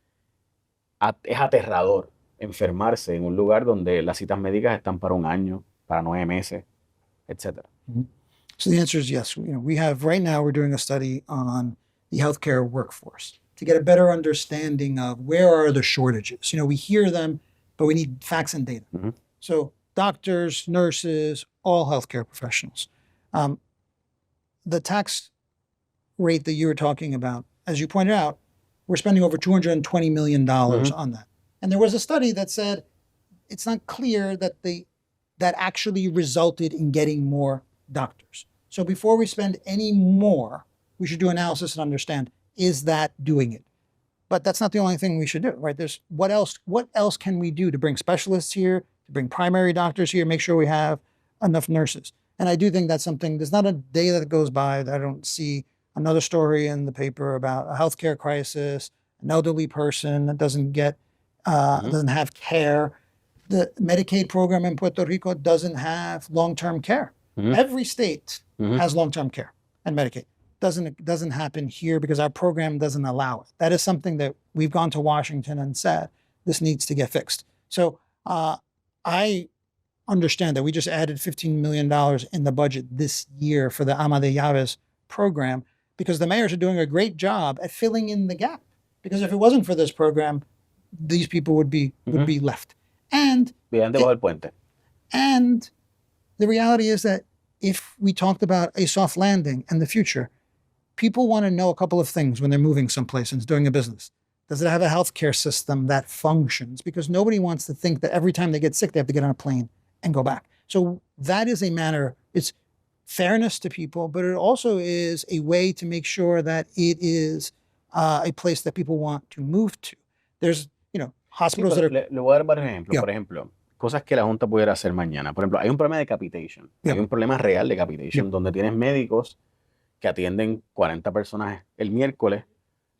es aterrador enfermarse en un lugar donde las citas médicas están para un año, para 9 meses, etcétera. So the answer is yes. We have right now we're doing a study on the healthcare workforce to get a better understanding of where are the shortages. We hear them, but we need facts and data. Mm-hmm. So doctors, nurses, all healthcare professionals. The tax rate that you were talking about, as you pointed out, we're spending over $220 million on that. And there was a study that said it's not clear that that actually resulted in getting more doctors. So before we spend any more, we should do analysis and understand, is that doing it? But that's not the only thing we should do, right? There's what else can we do to bring specialists here, to bring primary doctors here, make sure we have enough nurses. And I do think that's something, there's not a day that goes by that I don't see another story in the paper about a healthcare crisis, an elderly person that doesn't have care. The Medicaid program in Puerto Rico doesn't have long-term care. Every state has long-term care and Medicaid. Doesn't happen here because our program doesn't allow it. That is something that we've gone to Washington and said, this needs to get fixed. So I understand that we just added $15 million in the budget this year for the Ama de Llaves program because the mayors are doing a great job at filling in the gap. Because if it wasn't for this program, these people would be left. And the reality is that if we talked about a soft landing in the future, people want to know a couple of things when they're moving someplace and doing a business. Does it have a healthcare system that functions? Because nobody wants to think that every time they get sick, they have to get on a plane and go back. So that is a matter, it's fairness to people, but it also is a way to make sure that it is a place that people want to move to. There's, hospitals that are... Le voy a dar varios ejemplos. Yeah. Por ejemplo, cosas que la Junta pudiera hacer mañana. Por ejemplo, hay un problema de capitation. Yeah. Hay un problema real de capitation donde tienes médicos que atienden 40 personas el miércoles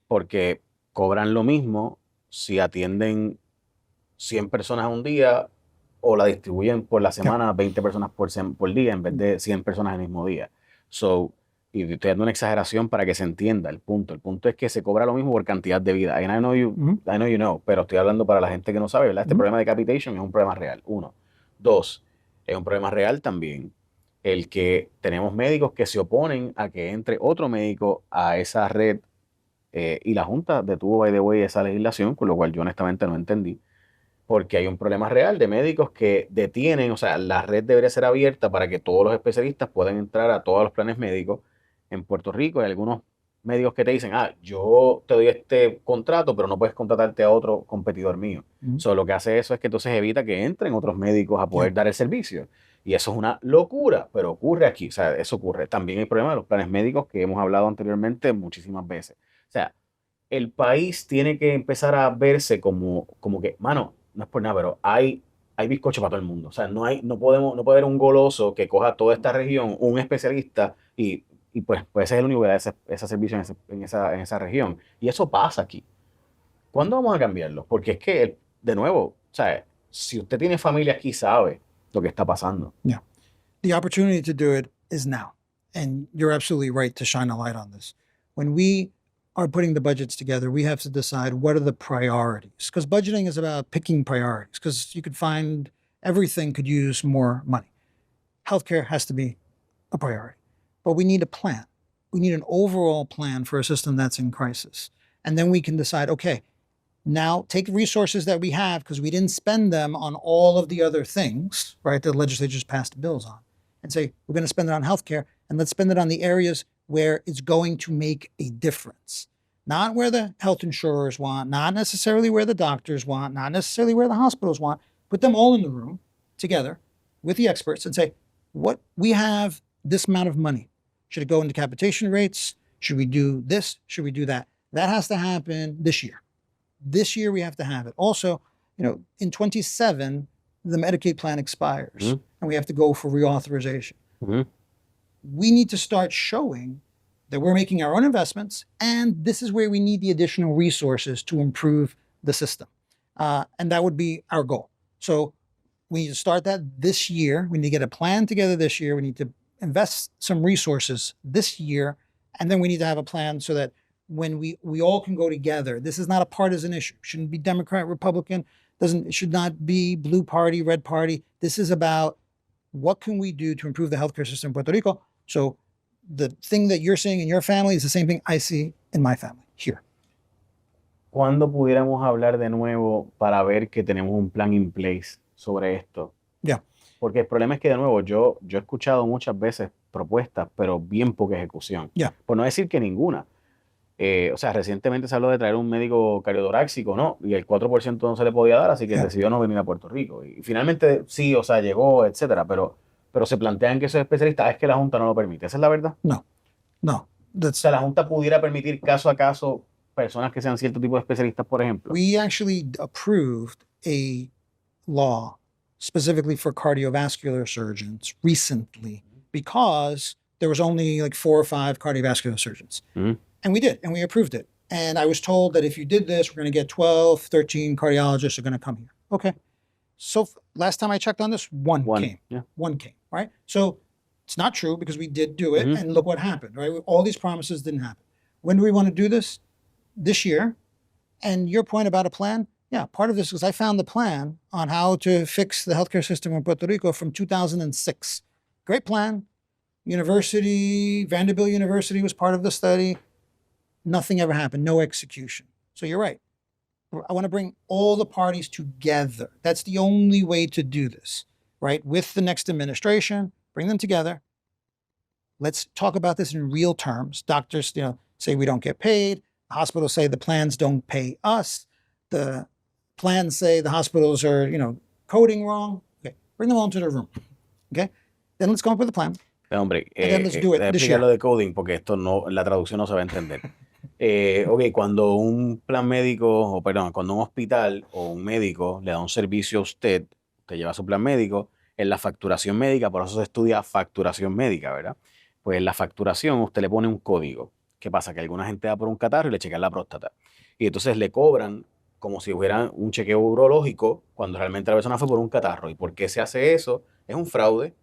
porque cobran lo mismo si atienden 100 personas un día o la distribuyen por la semana 20 personas por día en vez de 100 personas el mismo día. Y estoy dando una exageración para que se entienda el punto. El punto es que se cobra lo mismo por cantidad de vida. And I know you know, pero estoy hablando para la gente que no sabe, ¿verdad? Este problema de capitation es un problema real, 1. 2, es un problema real también el que tenemos médicos que se oponen a que entre otro médico a esa red y la Junta detuvo, by the way, esa legislación, con lo cual yo honestamente no entendí, porque hay un problema real de médicos que detienen, o sea, la red debería ser abierta para que todos los especialistas puedan entrar a todos los planes médicos. En Puerto Rico hay algunos médicos que te dicen, yo te doy este contrato, pero no puedes contratarte a otro competidor mío. Lo que hace eso es que entonces evita que entren otros médicos a poder dar el servicio. Y eso es una locura, pero ocurre aquí, o sea, eso ocurre. También hay problema de los planes médicos que hemos hablado anteriormente muchísimas veces. O sea, el país tiene que empezar a verse como que, mano, no es por nada, pero hay bizcocho para todo el mundo. O sea, no puede haber un goloso que coja toda esta región, un especialista y pues ese es el único que da ese servicio en esa región. Y eso pasa aquí. ¿Cuándo vamos a cambiarlo? Porque es que, de nuevo, o sea, si usted tiene familia aquí, sabe lo que está pasando. Yeah. The opportunity to do it is now. And you're absolutely right to shine a light on this. When we are putting the budgets together, we have to decide what are the priorities. Because budgeting is about picking priorities. Because you could find everything could use more money. Healthcare has to be a priority. But we need a plan. We need an overall plan for a system that's in crisis. And then we can decide, okay, now take resources that we have because we didn't spend them on all of the other things, right, that the legislature's passed bills on, and say, we're going to spend it on healthcare, and let's spend it on the areas where it's going to make a difference. Not where the health insurers want, not necessarily where the doctors want, not necessarily where the hospitals want. Put them all in the room together with the experts and say, what we have this amount of money. Should it go into capitation rates? Should we do this? Should we do that? That has to happen this year. This year we have to have it. Also, in 27, the Medicaid plan expires and we have to go for reauthorization. We need to start showing that we're making our own investments and this is where we need the additional resources to improve the system. And that would be our goal. So We need to start that this year. We need to get a plan together this year. We need to invest some resources this year. And then we need to have a plan so that when we all can go together, this is not a partisan issue. It shouldn't be Democrat, Republican, it should not be blue party, red party. This is about what can we do to improve the healthcare system in Puerto Rico. So the thing that you're seeing in your family is the same thing I see in my family here. ¿Cuándo pudiéramos hablar de nuevo para ver que tenemos un plan in place sobre esto? Yeah. Porque el problema es que, de nuevo, yo he escuchado muchas veces propuestas, pero bien poca ejecución. Yeah. Por no decir que ninguna. O sea, recientemente se habló de traer un médico cardiotoráxico, ¿no? Y el 4% no se le podía dar, así que Yeah. decidió no venir a Puerto Rico. Y finalmente sí, o sea, llegó, etcétera, pero se plantean que esos especialistas, es que la Junta no lo permite. ¿Esa es la verdad? No. O sea, la Junta pudiera permitir caso a caso personas que sean cierto tipo de especialistas, por ejemplo. We actually approved a law specifically for cardiovascular surgeons recently because there was only like 4 or 5 cardiovascular surgeons. Mhm. And we did, and we approved it. And I was told that if you did this, we're going to get 12, 13 cardiologists are going to come here. Okay. So last time I checked on this, one came. Yeah. One came, right? So it's not true because we did do it, Mhm. and look what happened, right? All these promises didn't happen. When do we want to do this? This year. And your point about a plan, yeah, part of this was I found the plan on how to fix the healthcare system in Puerto Rico from 2006. Great plan. Vanderbilt University was part of the study. Nothing ever happened, no execution. So you're right. I want to bring all the parties together. That's the only way to do this, right? With the next administration, bring them together. Let's talk about this in real terms. Doctors, say we don't get paid. Hospitals say the plans don't pay us. The plans say the hospitals are, coding wrong. Okay, bring them all into the room. Okay, then let's come up with a plan. Hombre, And then let's do it déjame this explicar year. lo de coding porque esto no, la traducción no se va a entender. Ok, cuando un plan médico, o perdón, cuando un hospital o un médico le da un servicio a usted lleva su plan médico, en la facturación médica, por eso se estudia facturación médica, ¿verdad? Pues en la facturación usted le pone un código. ¿Qué pasa? Que alguna gente va por un catarro y le chequean la próstata. Y entonces le cobran como si hubiera un chequeo urológico cuando realmente la persona fue por un catarro. ¿Y por qué se hace eso? Es un fraude.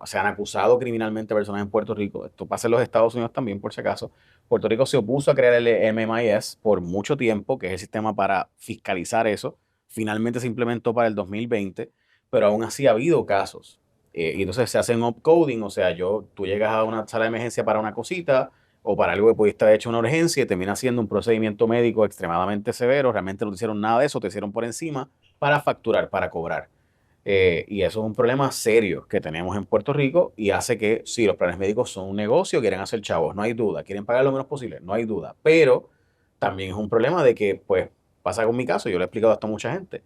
Se han acusado criminalmente a personas en Puerto Rico. Esto pasa en los Estados Unidos también, por si acaso. Puerto Rico se opuso a crear el MMIS por mucho tiempo, que es el sistema para fiscalizar eso. Finalmente se implementó para el 2020, pero aún así ha habido casos. Y entonces se hacen upcoding, o sea, tú llegas a una sala de emergencia para una cosita o para algo que pudiste haber hecho una urgencia y termina siendo un procedimiento médico extremadamente severo. Realmente no te hicieron nada de eso, te hicieron por encima para facturar, para cobrar. Y eso es un problema serio que tenemos en Puerto Rico y hace que, sí, los planes médicos son un negocio, quieren hacer chavos, no hay duda, quieren pagar lo menos posible, no hay duda, pero también es un problema de que, pues, pasa con mi caso, yo le he explicado esto a mucha gente.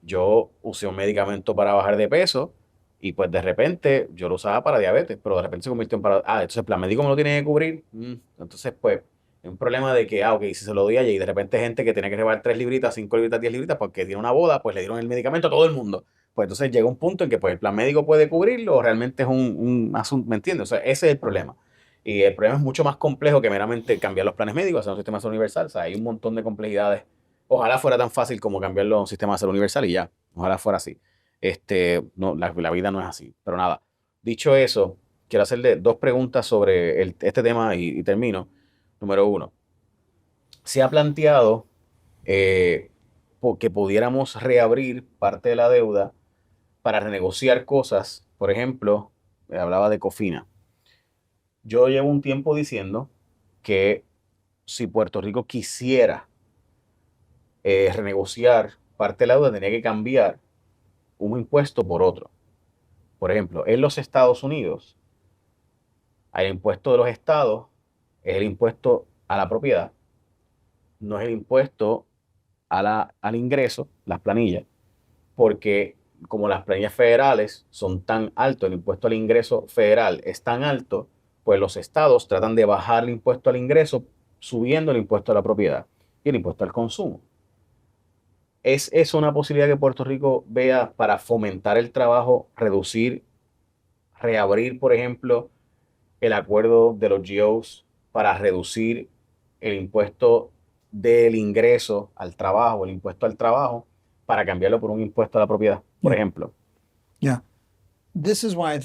Yo usé un medicamento para bajar de peso y pues de repente yo lo usaba para diabetes, pero de repente se convirtió en para... entonces el plan médico me lo tiene que cubrir. Entonces, pues, es un problema de que, ok, si se lo doy allí y de repente gente que tiene que llevar 3 libritas, 5 libritas, 10 libritas porque tiene una boda, pues le dieron el medicamento a todo el mundo. Pues entonces llega un punto en que pues el plan médico puede cubrirlo o realmente es un asunto, ¿me entiendes? O sea, ese es el problema. Y el problema es mucho más complejo que meramente cambiar los planes médicos, hacer un sistema de salud universal. O sea, hay un montón de complejidades. Ojalá fuera tan fácil como cambiarlo a un sistema de salud universal y ya. Ojalá fuera así. No, la vida no es así. Pero nada, dicho eso, quiero hacerle 2 preguntas sobre este tema y termino. Número 1, se ha planteado que pudiéramos reabrir parte de la deuda para renegociar cosas. Por ejemplo, hablaba de Cofina. Yo llevo un tiempo diciendo que si Puerto Rico quisiera renegociar parte de la deuda, tenía que cambiar un impuesto por otro. Por ejemplo, en los Estados Unidos, el impuesto de los estados es el impuesto a la propiedad, no es el impuesto al ingreso, las planillas, porque como las planillas federales son tan altos, el impuesto al ingreso federal es tan alto, pues los estados tratan de bajar el impuesto al ingreso subiendo el impuesto a la propiedad y el impuesto al consumo. ¿Es eso una posibilidad que Puerto Rico vea para fomentar el trabajo, reabrir, por ejemplo, el acuerdo de los GOs para reducir el impuesto del ingreso al trabajo, el impuesto al trabajo, para cambiarlo por un impuesto a la propiedad, por Yeah. ejemplo. Yeah. This is why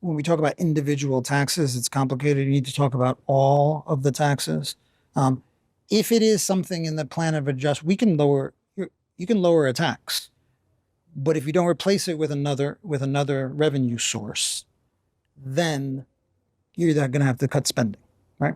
when we talk about individual taxes, it's complicated. You need to talk about all of the taxes. If it is something in the plan of adjustment, you can lower a tax, but if you don't replace it with another revenue source, then you're going to have to cut spending, right?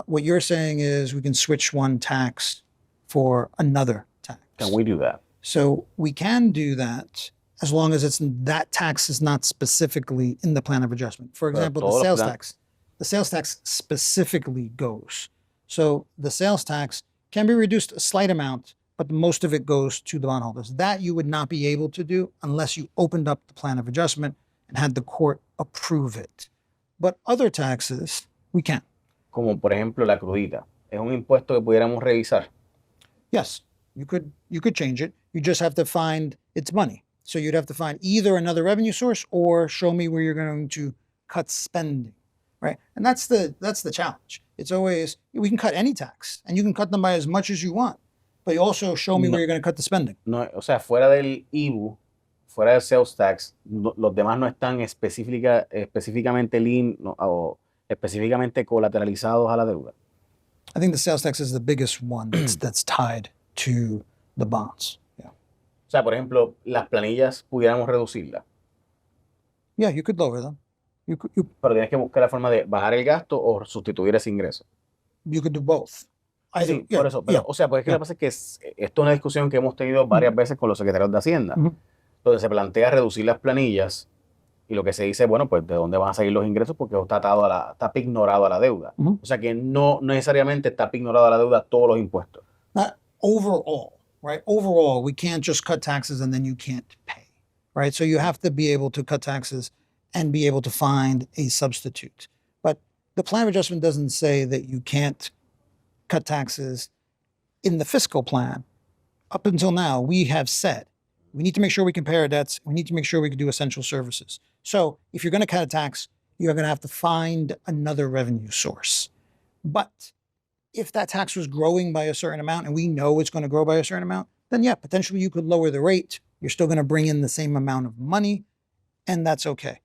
What you're saying is we can switch one tax for another tax. Can we do that? So we can do that as long as that tax is not specifically in the plan of adjustment. For example, the sales tax. The sales tax specifically goes. So the sales tax can be reduced a slight amount, but most of it goes to the bondholders. That you would not be able to do unless you opened up the plan of adjustment and had the court approve it. But other taxes, we can. Como por ejemplo la crudita. ¿Es un impuesto que pudiéramos revisar? Yes, you could change it. You just have to find its money. So you'd have to find either another revenue source or show me where you're going to cut spending, right? And that's the challenge. It's always, we can cut any tax and you can cut them by as much as you want, but you also show me where you're going to cut the spending. No, o sea, fuera del IBU, fuera del sales tax, los demás no están específicamente o específicamente colateralizados a la deuda. I think the sales tax is the biggest one that's tied to the bonds. Yeah. O sea, por ejemplo, las planillas pudiéramos reducirlas. Yeah, you could lower them. Pero tienes que buscar la forma de bajar el gasto o sustituir ese ingreso. You could do both. Sí, por eso. Pero, o sea, pues es que lo que pasa es que esto es una discusión que hemos tenido varias veces con los secretarios de Hacienda, donde se plantea reducir las planillas y lo que se dice, bueno, pues de dónde van a salir los ingresos porque está atado está pignorado a la deuda. O sea que no necesariamente está pignorado a la deuda todos los impuestos. Overall, right? Overall, we can't just cut taxes and then you can't pay, right? So you have to be able to cut taxes and be able to find a substitute. But the plan of adjustment doesn't say that you can't cut taxes in the fiscal plan. Up until now, we have said we need to make sure we compare our debts. We need to make sure we can do essential services. So if you're going to cut a tax, you're going to have to find another revenue source. But if that tax was growing by a certain amount and we know it's going to grow by a certain amount, then yeah, potentially you could lower the rate. You're still going to bring in the same amount of money, and that's okay.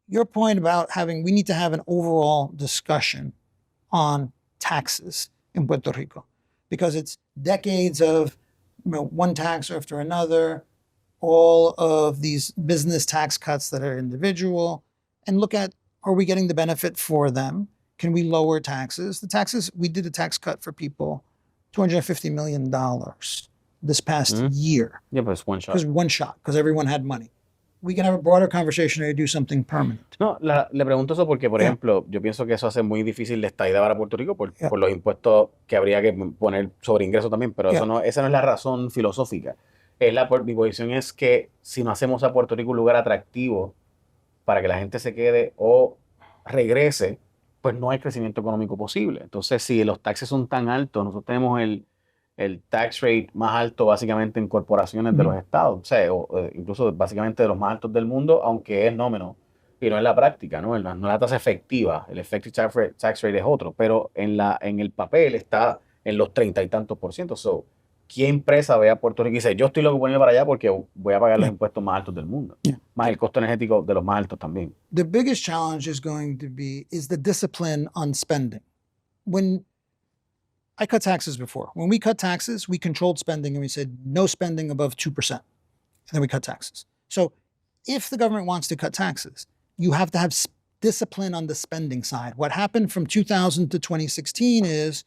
Your point about we need to have an overall discussion on taxes in Puerto Rico because it's decades of one tax after another, all of these business tax cuts that are individual, and look at, are we getting the benefit for them? Can we lower taxes? The taxes, we did a tax cut for people, $250 million this past year. Yeah, but it's one shot. Because everyone had money. We can have a broader conversation or do something permanent. No, le pregunto eso porque, por ejemplo, yo pienso que eso hace muy difícil la estadía para Puerto Rico por los impuestos que habría que poner sobre ingresos también, pero esa no es la razón filosófica. Mi posición es que si no hacemos a Puerto Rico un lugar atractivo para que la gente se quede o regrese, pues no hay crecimiento económico posible. Entonces, si los taxes son tan altos, nosotros tenemos el tax rate más alto básicamente en corporaciones de los estados, o sea, incluso básicamente de los más altos del mundo, aunque es nómino y no es la práctica, no es la tasa efectiva, el effective tax rate es otro, pero en el papel está en los 30 y tantos %. So, ¿qué empresa ve a Puerto Rico y dice, yo estoy loco por irme para allá porque voy a pagar los impuestos más altos del mundo? Más el costo energético de los más altos también. The biggest challenge is going to be the discipline on spending. When I cut taxes before. When we cut taxes, we controlled spending and we said no spending above 2%. And then we cut taxes. So if the government wants to cut taxes, you have to have discipline on the spending side. What happened from 2000 to 2016 is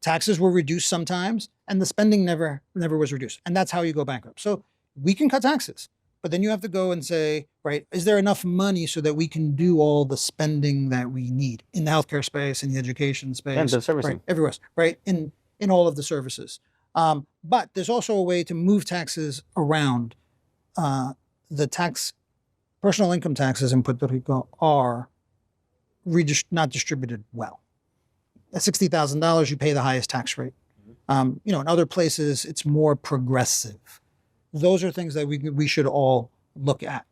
taxes were reduced sometimes and the spending never was reduced. And that's how you go bankrupt. So we can cut taxes, but then you have to go and say, right, is there enough money so that we can do all the spending that we need in the healthcare space, in the education space, and the servicing, right, everywhere, right, in all of the services. But there's also a way to move taxes around. Personal income taxes in Puerto Rico are not distributed well. At $60,000, you pay the highest tax rate. In other places, it's more progressive. Those are things that we should all look at.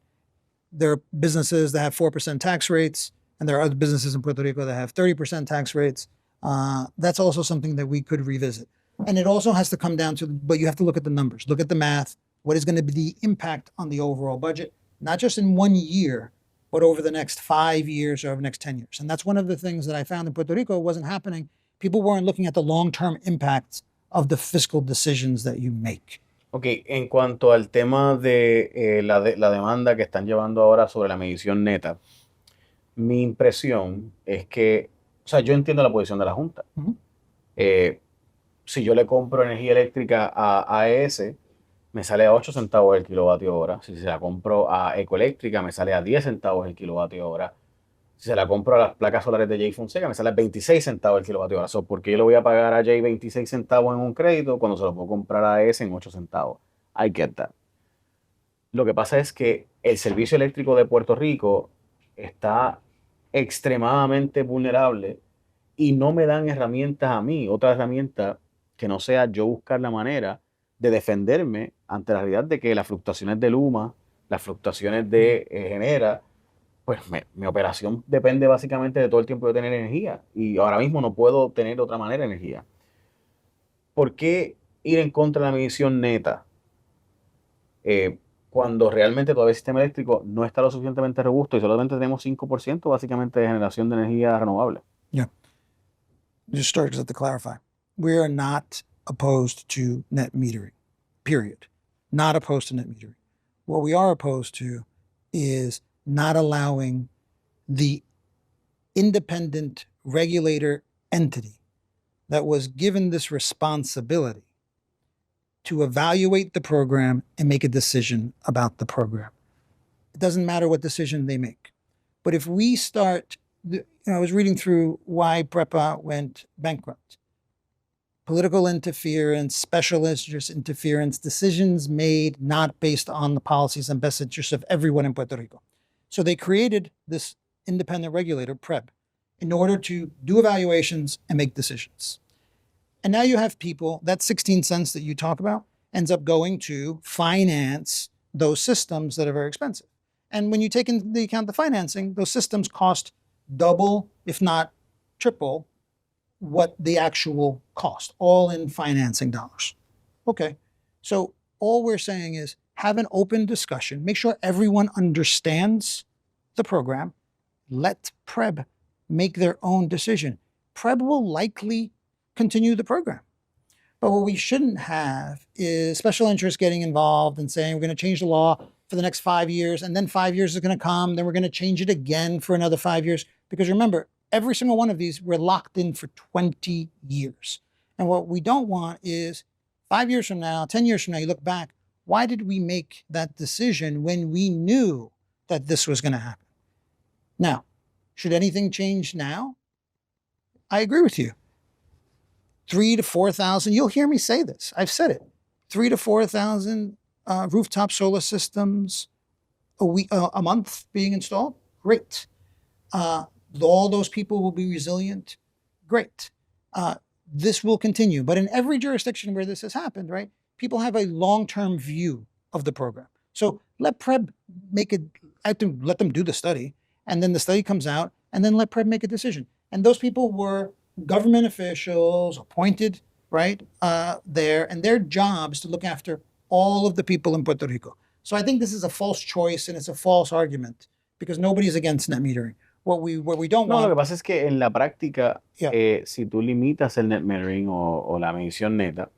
There are businesses that have 4% tax rates, and there are other businesses in Puerto Rico that have 30% tax rates. That's also something that we could revisit. And it also has to come down to, but you have to look at the numbers, look at the math. What is going to be the impact on the overall budget, not just in 1 year, but over the next 5 years or over the next 10 years. And that's one of the things that I found in Puerto Rico wasn't happening. People weren't looking at the long-term impacts of the fiscal decisions that you make. Ok, en cuanto al tema de la demanda que están llevando ahora sobre la medición neta, mi impresión es que, o sea, yo entiendo la posición de la Junta. Ujú. Si yo le compro energía eléctrica a AES, me sale a 8 centavos el kilovatio hora. Si se la compro a Ecoeléctrica, me sale a 10 centavos el kilovatio hora. Si se la compro a las placas solares de Jay Fonseca, me sale a 26 centavos el kilovatio hora. So, ¿por qué yo le voy a pagar a Jay 26 centavos en un crédito cuando se lo puedo comprar a AES en 8 centavos? I get that. Lo que pasa es que el servicio eléctrico de Puerto Rico está extremadamente vulnerable y no me dan herramientas a mí, otra herramienta que no sea yo buscar la manera de defenderme ante la realidad de que las fluctuaciones de Luma, las fluctuaciones de Genera, pues mi operación depende básicamente de todo el tiempo de tener energía y ahora mismo no puedo tener de otra manera energía. ¿Por qué ir en contra de la medición neta? Cuando realmente todavía el sistema eléctrico no está lo suficientemente robusto y solamente tenemos 5% básicamente de generación de energía renovable. Yeah. Just start to clarify. We are not opposed to net metering, period. Not opposed to net metering. What we are opposed to is not allowing the independent regulator entity that was given this responsibility to evaluate the program and make a decision about the program. It doesn't matter what decision they make. But if we start, I was reading through why PREPA went bankrupt. Political interference, special interest interference, decisions made not based on the policies and best interests of everyone in Puerto Rico. So they created this independent regulator, PREB, in order to do evaluations and make decisions. And now you have people, that 16 cents that you talk about ends up going to finance those systems that are very expensive. And when you take into account the financing, those systems cost double, if not triple, what the actual cost, all in financing dollars. Okay, so all we're saying is have an open discussion, make sure everyone understands the program, let PREB make their own decision. PREB will likely continue the program. But what we shouldn't have is special interests getting involved and saying we're going to change the law for the next 5 years, and then 5 years is going to come, then we're going to change it again for another 5 years. Because remember, every single one of these, we're locked in for 20 years. And what we don't want is 5 years from now, 10 years from now, you look back, why did we make that decision when we knew that this was going to happen? Now, should anything change now? I agree with you. 3,000 to 4,000, you'll hear me say this, I've said it, 3,000 to 4,000 rooftop solar systems a month being installed, great. All those people will be resilient, great. This will continue, but in every jurisdiction where this has happened, right, people have a long-term view of the program. So let PREB make it, let them do the study, and then the study comes out, and then let PREB make a decision. And those people were government officials appointed, right, there, and their job is to look after all of the people in Puerto Rico. So I think this is a false choice and it's a false argument because nobody's against net metering. What we don't No, want. lo que pasa es que en la práctica, Yeah. si tú limitas el net metering o la medición neta,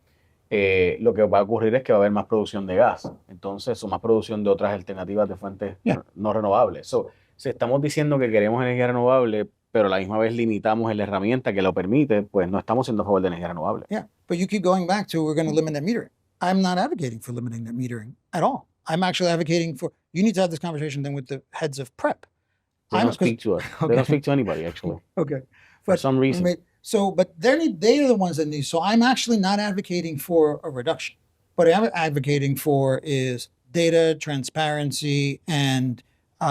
lo que va a ocurrir es que va a haber más producción de gas, entonces, o más producción de otras alternativas de fuentes Yeah. no renovables. So, si estamos diciendo que queremos energía renovable, pero a la misma vez limitamos en la herramienta que lo permite, pues no estamos siendo a favor de energía renovable. Yeah, but you keep going back to we're going to limit net metering. I'm not advocating for limiting net metering at all. I'm actually advocating for, you need to have this conversation then with the heads of PREP. They don't speak to us. They don't speak to anybody, actually. Okay. For some reason. So, but they are the ones that need. So I'm actually not advocating for a reduction. What I'm advocating for is data, transparency, and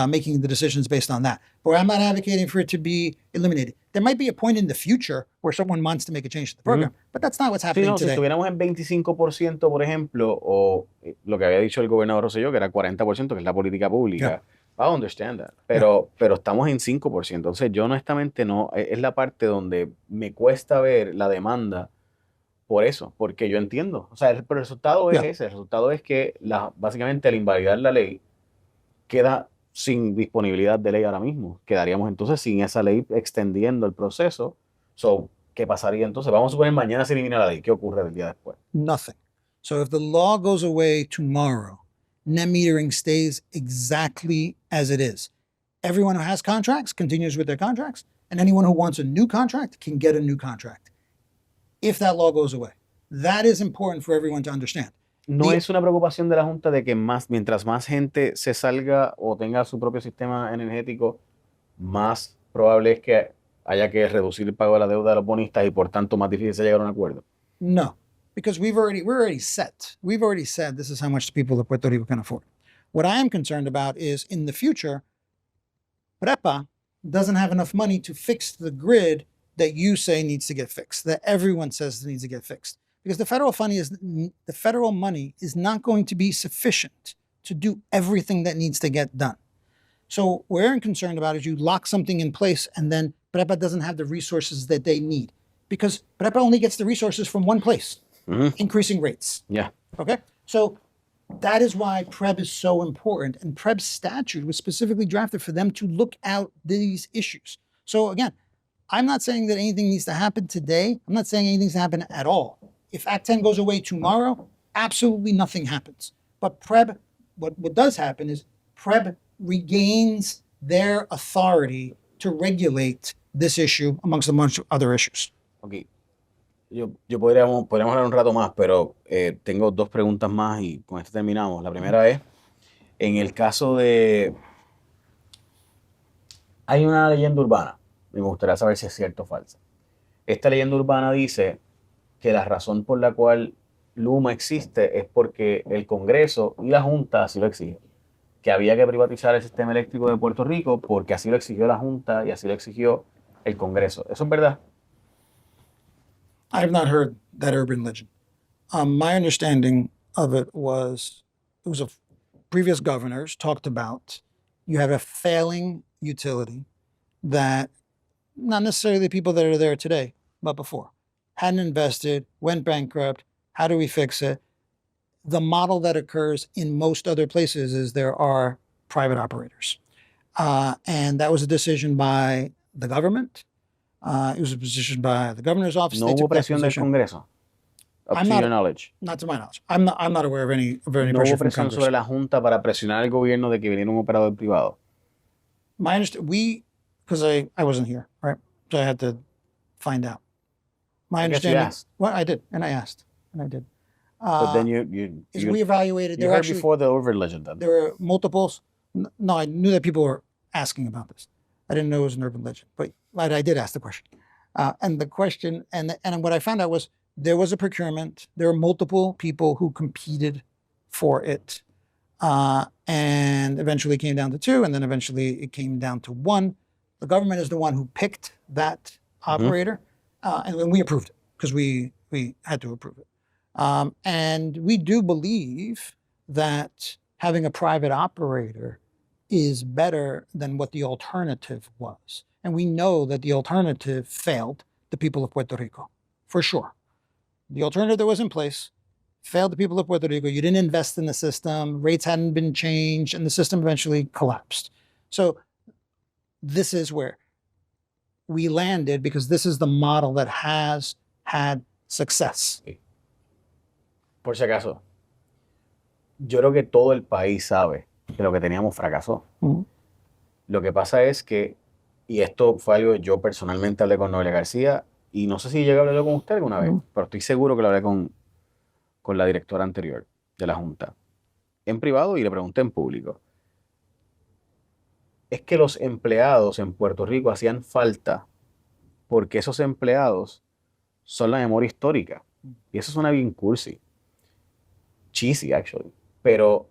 making the decisions based on that. But I'm not advocating for it to be eliminated. There might be a point in the future where someone wants to make a change to the program, but that's not what's Sí, happening no, si today. estuviéramos en 25%, por ejemplo, o lo que había dicho el gobernador Rosselló, que era 40%, que es la política pública, I understand that. Pero estamos en 5%. Entonces, yo honestamente no, es la parte donde me cuesta ver la demanda por eso, porque yo entiendo. O sea, pero el resultado es Yeah. ese. El resultado es que básicamente al invalidar la ley, queda sin disponibilidad de ley ahora mismo. Quedaríamos entonces sin esa ley extendiendo el proceso. So, ¿qué pasaría entonces? Vamos a suponer mañana se elimina la ley. ¿Qué ocurre el día después? Nothing. So if the law goes away tomorrow, net metering stays exactly as it is. Everyone who has contracts continues with their contracts, and anyone who wants a new contract can get a new contract if that law goes away. That is important for everyone to understand. ¿No The- es una preocupación de la Junta de que mientras más gente se salga o tenga su propio sistema energético, más probable es que haya que reducir el pago de la deuda de los bonistas y por tanto más difícil sea llegar a un acuerdo? No, because we're already set. We've already said this is how much the people of Puerto Rico can afford. What I am concerned about is in the future, PREPA doesn't have enough money to fix the grid that you say needs to get fixed, that everyone says needs to get fixed. Because the federal money is not going to be sufficient to do everything that needs to get done. So what I'm concerned about is you lock something in place and then PREPA doesn't have the resources that they need. Because PREPA only gets the resources from one place, increasing rates. Ya. Okay? So that is why PREB is so important. And PREB's statute was specifically drafted for them to look out these issues. So again, I'm not saying that anything needs to happen today. I'm not saying anything needs to happen at all. If Act 10 goes away tomorrow, absolutely nothing happens. But PREB, what does happen is PREB regains their authority to regulate this issue amongst a bunch of other issues. Ok. Podríamos hablar un rato más, pero tengo dos preguntas más y con esto terminamos. La primera es, en el caso de... Hay una leyenda urbana, me gustaría saber si es cierto o falsa. Esta leyenda urbana dice que la razón por la cual Luma existe es porque el Congreso y la Junta así lo exigen. Que había que privatizar el sistema eléctrico de Puerto Rico porque así lo exigió la Junta y así lo exigió el Congreso. ¿Eso es verdad? I have not heard that urban legend. My understanding of it was previous governors talked about you have a failing utility that not necessarily the people that are there today, but before hadn't invested, went bankrupt. How do we fix it? The model that occurs in most other places is there are private operators. And that was a decision by the government. It was a decision by the governor's office. No They hubo took that presión del position. Congreso. Up I'm to not- your knowledge. Not to my knowledge. I'm not aware of any No pressure hubo from presión Congress. sobre la Junta para presionar al gobierno de que viniera un operador privado. My because I wasn't here, right? So I had to find out. My I guess you understanding. asked. Well, I did, and I asked, and I did. But then you We evaluated. you heard before the urban legend then. There were multiples. No, I knew that people were asking about this. I didn't know it was an urban legend, but I did ask the question. And the question, and what I found out was there was a procurement. There were multiple people who competed for it, and eventually came down to two, and then eventually it came down to one. The government is the one who picked that operator, and we approved it because we had to approve it. And we do believe that having a private operator is better than what the alternative was. And we know that the alternative failed the people of Puerto Rico, for sure. The alternative that was in place failed the people of Puerto Rico. You didn't invest in the system, rates hadn't been changed, and the system eventually collapsed. So this is where we landed because this is the model that has had success. Por si acaso, yo creo que todo el país sabe que lo que teníamos fracasó. Ujú. Lo que pasa es que, y esto fue algo que yo personalmente hablé con Noelia García, y no sé si llegué a hablarlo con usted alguna vez, Ujú. pero estoy seguro que lo hablé con la directora anterior de la Junta, en privado y le pregunté en público. Es que los empleados en Puerto Rico hacían falta porque esos empleados son la memoria histórica. Y eso suena bien cursi. Cheesy, actually. Pero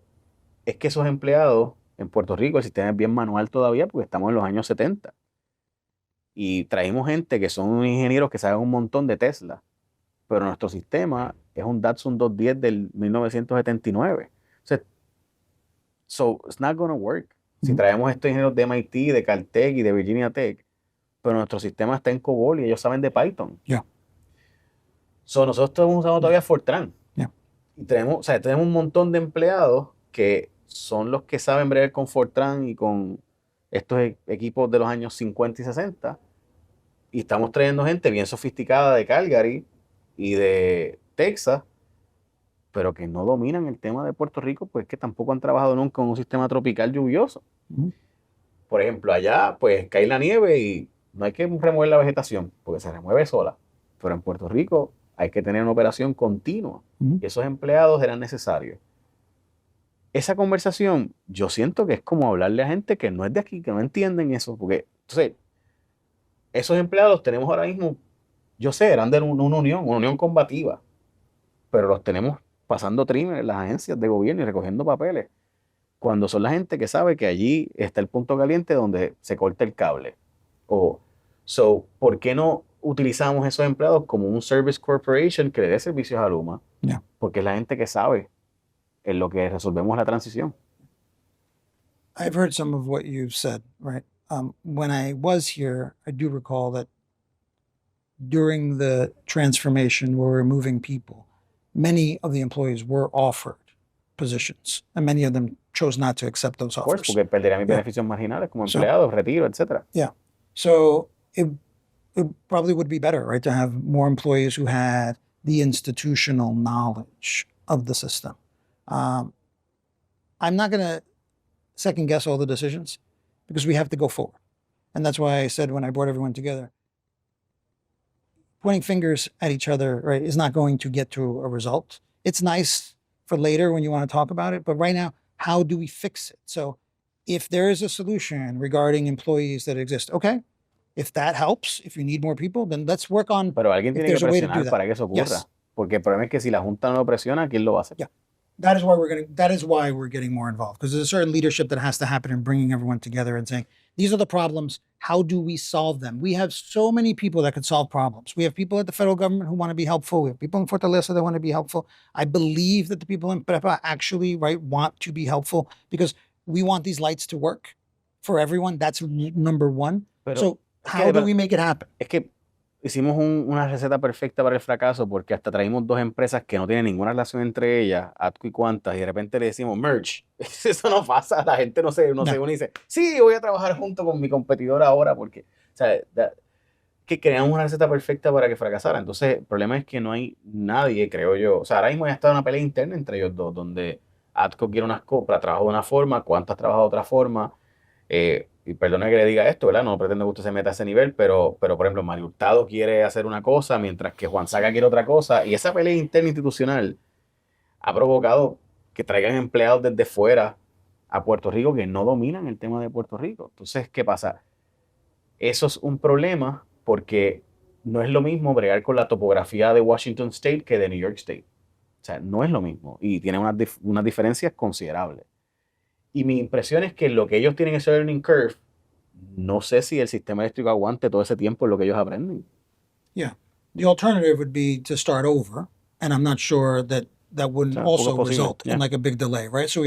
es que esos empleados en Puerto Rico, el sistema es bien manual todavía porque estamos en los años 70. Y traímos gente que son ingenieros que saben un montón de Tesla. Pero nuestro sistema es un Datsun 210 del 1979. O sea, so it's not gonna work. Si traemos estos ingenieros de MIT, de Caltech y de Virginia Tech, pero nuestro sistema está en COBOL y ellos saben de Python. Yeah. So, nosotros estamos usando todavía Fortran. Yeah. Y tenemos, o sea, tenemos un montón de empleados que son los que saben bregar con Fortran y con estos equipos de los años 50 y 60. Y estamos trayendo gente bien sofisticada de Calgary y de Texas, pero que no dominan el tema de Puerto Rico, pues que tampoco han trabajado nunca en un sistema tropical lluvioso. Mhm. Por ejemplo, allá pues cae la nieve y no hay que remover la vegetación, porque se remueve sola. Pero en Puerto Rico hay que tener una operación continua Mhm. y esos empleados eran necesarios. Esa conversación, yo siento que es como hablarle a gente que no es de aquí, que no entienden eso, porque entonces esos empleados tenemos ahora mismo, yo sé, eran de una unión combativa, pero los tenemos pasando trimes en las agencias de gobierno y recogiendo papeles, cuando son la gente que sabe que allí está el punto caliente donde se corta el cable. O, ¿por qué no utilizamos esos empleados como un service corporation que le dé servicios a Luma? Yeah. Porque es la gente que sabe en lo que resolvemos la transición. I've heard some of what you've said, right? When I was here, I do recall that during the transformation where we're moving people, many of the employees were offered positions, and many of them chose not to accept those Of course, offers. porque perdería mis Yeah. beneficios marginales como So- empleado, retiro, etc. So it probably would be better, right, to have more employees who had the institutional knowledge of the system. I'm not going to second guess all the decisions because we have to go forward. And that's why I said when I brought everyone together, pointing fingers at each other, right, is not going to get to a result. It's nice for later when you want to talk about it, but right now, how do we fix it? So if there is a solution regarding employees that exist, okay, if that helps, if you need more people, then let's work on. Pero alguien If tiene que there's a way to do presionar that. para que eso ocurra. Yes. Porque el problema es que si la Junta no lo presiona, ¿quién lo va a hacer? Yeah. That is why we're getting more involved, because there's a certain leadership that has to happen in bringing everyone together and saying, these are the problems. How do we solve them? We have so many people that can solve problems. We have people at the federal government who want to be helpful. We have people in Fortaleza that want to be helpful. I believe that the people in Prepa actually, right, want to be helpful because we want these lights to work for everyone. That's number one. Pero So how do we make it happen? es que hicimos una receta perfecta para el fracaso porque hasta traímos dos empresas que no tienen ninguna relación entre ellas, Atco y Quantas, y de repente le decimos merge. Eso no pasa, la gente no se une y dice, sí, voy a trabajar junto con mi competidor ahora porque, o sea, que creamos una receta perfecta para que fracasara. Entonces, el problema es que no hay nadie, creo yo. O sea, ahora mismo ya está una pelea interna entre ellos dos, donde Atco quiere unas copras, trabaja de una forma, Quantas trabaja de otra forma. Y perdona que le diga esto, ¿verdad? No pretendo que usted se meta a ese nivel, pero por ejemplo, Mario Hurtado quiere hacer una cosa, mientras que Juan Saga quiere otra cosa, y esa pelea interna institucional ha provocado que traigan empleados desde fuera a Puerto Rico que no dominan el tema de Puerto Rico. Entonces, ¿qué pasa? Eso es un problema porque no es lo mismo bregar con la topografía de Washington State que de New York State. O sea, no es lo mismo y tiene unas diferencias considerables. Y mi impresión es que lo que ellos tienen ese learning curve, no sé si el sistema eléctrico aguante todo ese tiempo en lo que ellos aprenden. Yeah. The alternative would be to start over, and I'm not sure that wouldn't O sea, also poco posible, result in yeah. like a big delay, right? So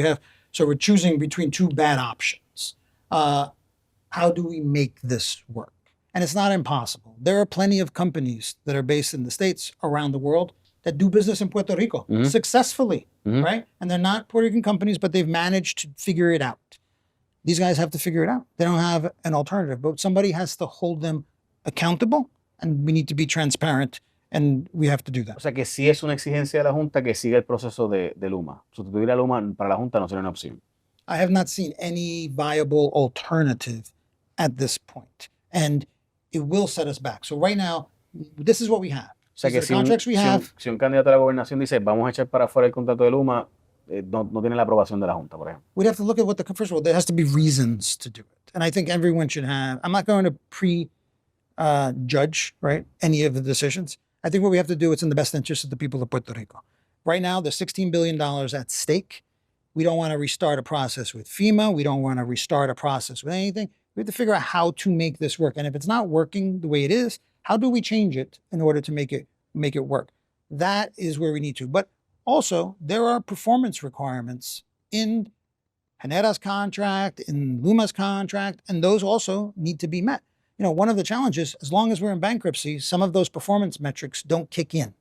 we're choosing between two bad options. How do we make this work? And it's not impossible. There are plenty of companies that are based in the States around the world that do business in Puerto Rico successfully, right? And they're not Puerto Rican companies, but they've managed to figure it out. These guys have to figure it out. They don't have an alternative, but somebody has to hold them accountable, and we need to be transparent, and we have to do O that. sea que sí es una exigencia de la Junta que siga el proceso de Luma. Sustituir a Luma para la Junta no sería una opción. I have not seen any viable alternative at this point, and it will set us back. So right now, this is what we have. O sea These que are the contracts we have. si un candidato a la gobernación dice vamos a echar para afuera el contrato de Luma, no tiene la aprobación de la Junta, por ejemplo. We'd have to look at what first of all, there has to be reasons to do it. And I think everyone should have, I'm not going to judge, right, any of the decisions. I think what we have to do, it's in the best interest of the people of Puerto Rico. Right now, there's $16 billion at stake. We don't want to restart a process with FEMA. We don't want to restart a process with anything. We have to figure out how to make this work. And if it's not working the way it is, how do we change it in order to make it work? That is where we need to. But also, there are performance requirements in Genera's contract, in Luma's contract, and those also need to be met. You know, one of the challenges, as long as we're in bankruptcy, some of those performance metrics don't kick in.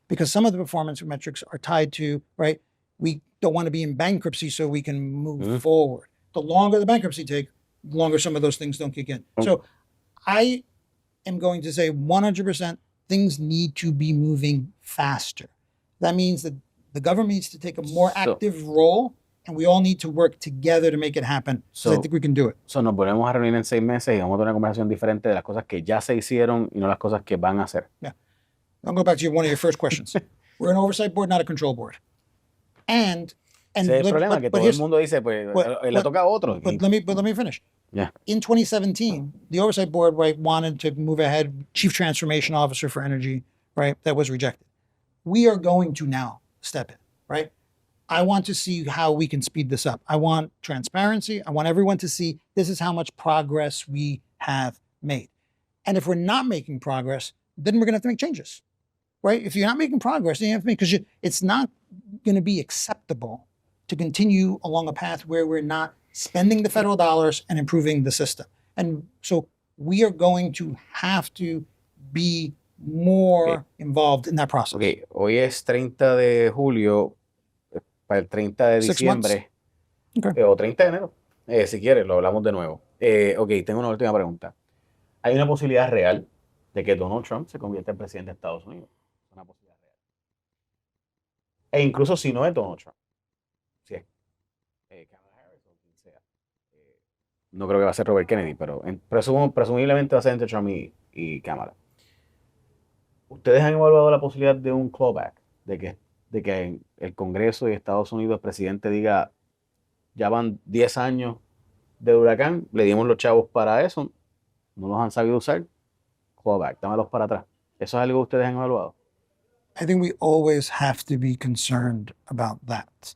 because some of the performance metrics are tied to, right? We don't want to be in bankruptcy so we can move forward. The longer the bankruptcy take, the longer some of those things don't kick in. So I am going to say 100% things need to be moving faster. That means that the government needs to take a more active role, and we all need to work together to make it happen. So I think we can do it. So nos volvemos a reunir en 6 meses y vamos a tener una conversación diferente de las cosas que ya se hicieron y no las cosas que van a hacer. Yeah. I'll go back to one of your first questions. We're an oversight board, not a control board. And ese es el problema, que todo el mundo dice, pues, le toca a otro. But let me finish. Yeah. In 2017, the oversight board, right, wanted to move ahead, chief transformation officer for energy, right? That was rejected. We are going to now step in, right? I want to see how we can speed this up. I want transparency. I want everyone to see this is how much progress we have made. And if we're not making progress, then we're going to have to make changes, right? If you're not making progress, then you have to make, because it's not going to be acceptable to continue along a path where we're not spending the federal dollars and improving the system. And so we are going to have to be more involved in that process. Okay, hoy es 30 de julio, para el 30 de 6 diciembre, Okay. o 30 de enero, si quieres, lo hablamos de nuevo. Ok, tengo una última pregunta. ¿Hay una posibilidad real de que Donald Trump se convierta en presidente de Estados Unidos? Es una posibilidad real. E incluso si no es Donald Trump, si es Kamala Harris o quien sea. No creo que va a ser Robert Kennedy, pero presumiblemente va a ser entre Trump y Kamala. ¿Ustedes han evaluado la posibilidad de un clawback? De que el Congreso y Estados Unidos, el presidente diga, ya van 10 años de huracán, le dimos los chavos para eso, no los han sabido usar, clawback, dámelos para atrás. ¿Eso es algo que ustedes han evaluado? I think we always have to be concerned about that.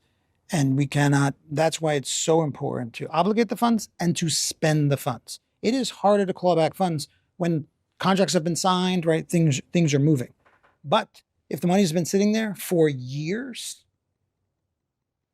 And we cannot, that's why it's so important to obligate the funds and to spend the funds. It is harder to claw back funds when contracts have been signed, right? Things are moving. But if the money's been sitting there for years,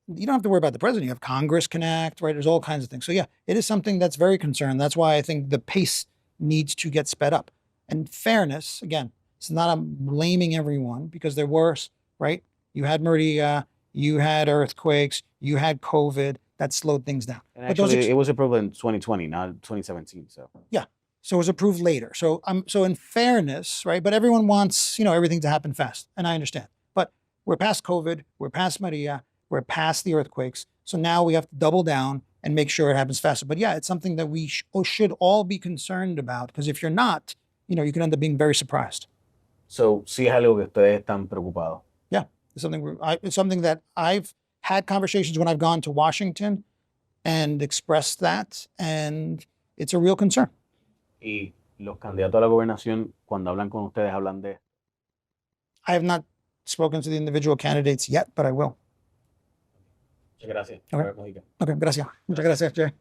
you don't have to worry about the president. You have Congress can act, right? There's all kinds of things. So yeah, it is something that's very concerned. That's why I think the pace needs to get sped up. And fairness, again, it's not I'm blaming everyone because there were, right? You had Maria, you had earthquakes, you had COVID, that slowed things down. And actually, it was approved in 2020, not 2017. So yeah. So it was approved later. So so in fairness, right? But everyone wants, everything to happen fast. And I understand. But we're past COVID, we're past Maria, we're past the earthquakes. So now we have to double down and make sure it happens faster. But yeah, it's something that we should all be concerned about. Because if you're not, you can end up being very surprised. So sí es algo que ustedes están preocupados. Yeah. It's something that I've had conversations when I've gone to Washington and expressed that. And it's a real concern. Y los candidatos a la gobernación, cuando hablan con ustedes, hablan de... I have not spoken to the individual candidates yet, but I will. Muchas gracias. Okay, gracias. Muchas gracias, Jay.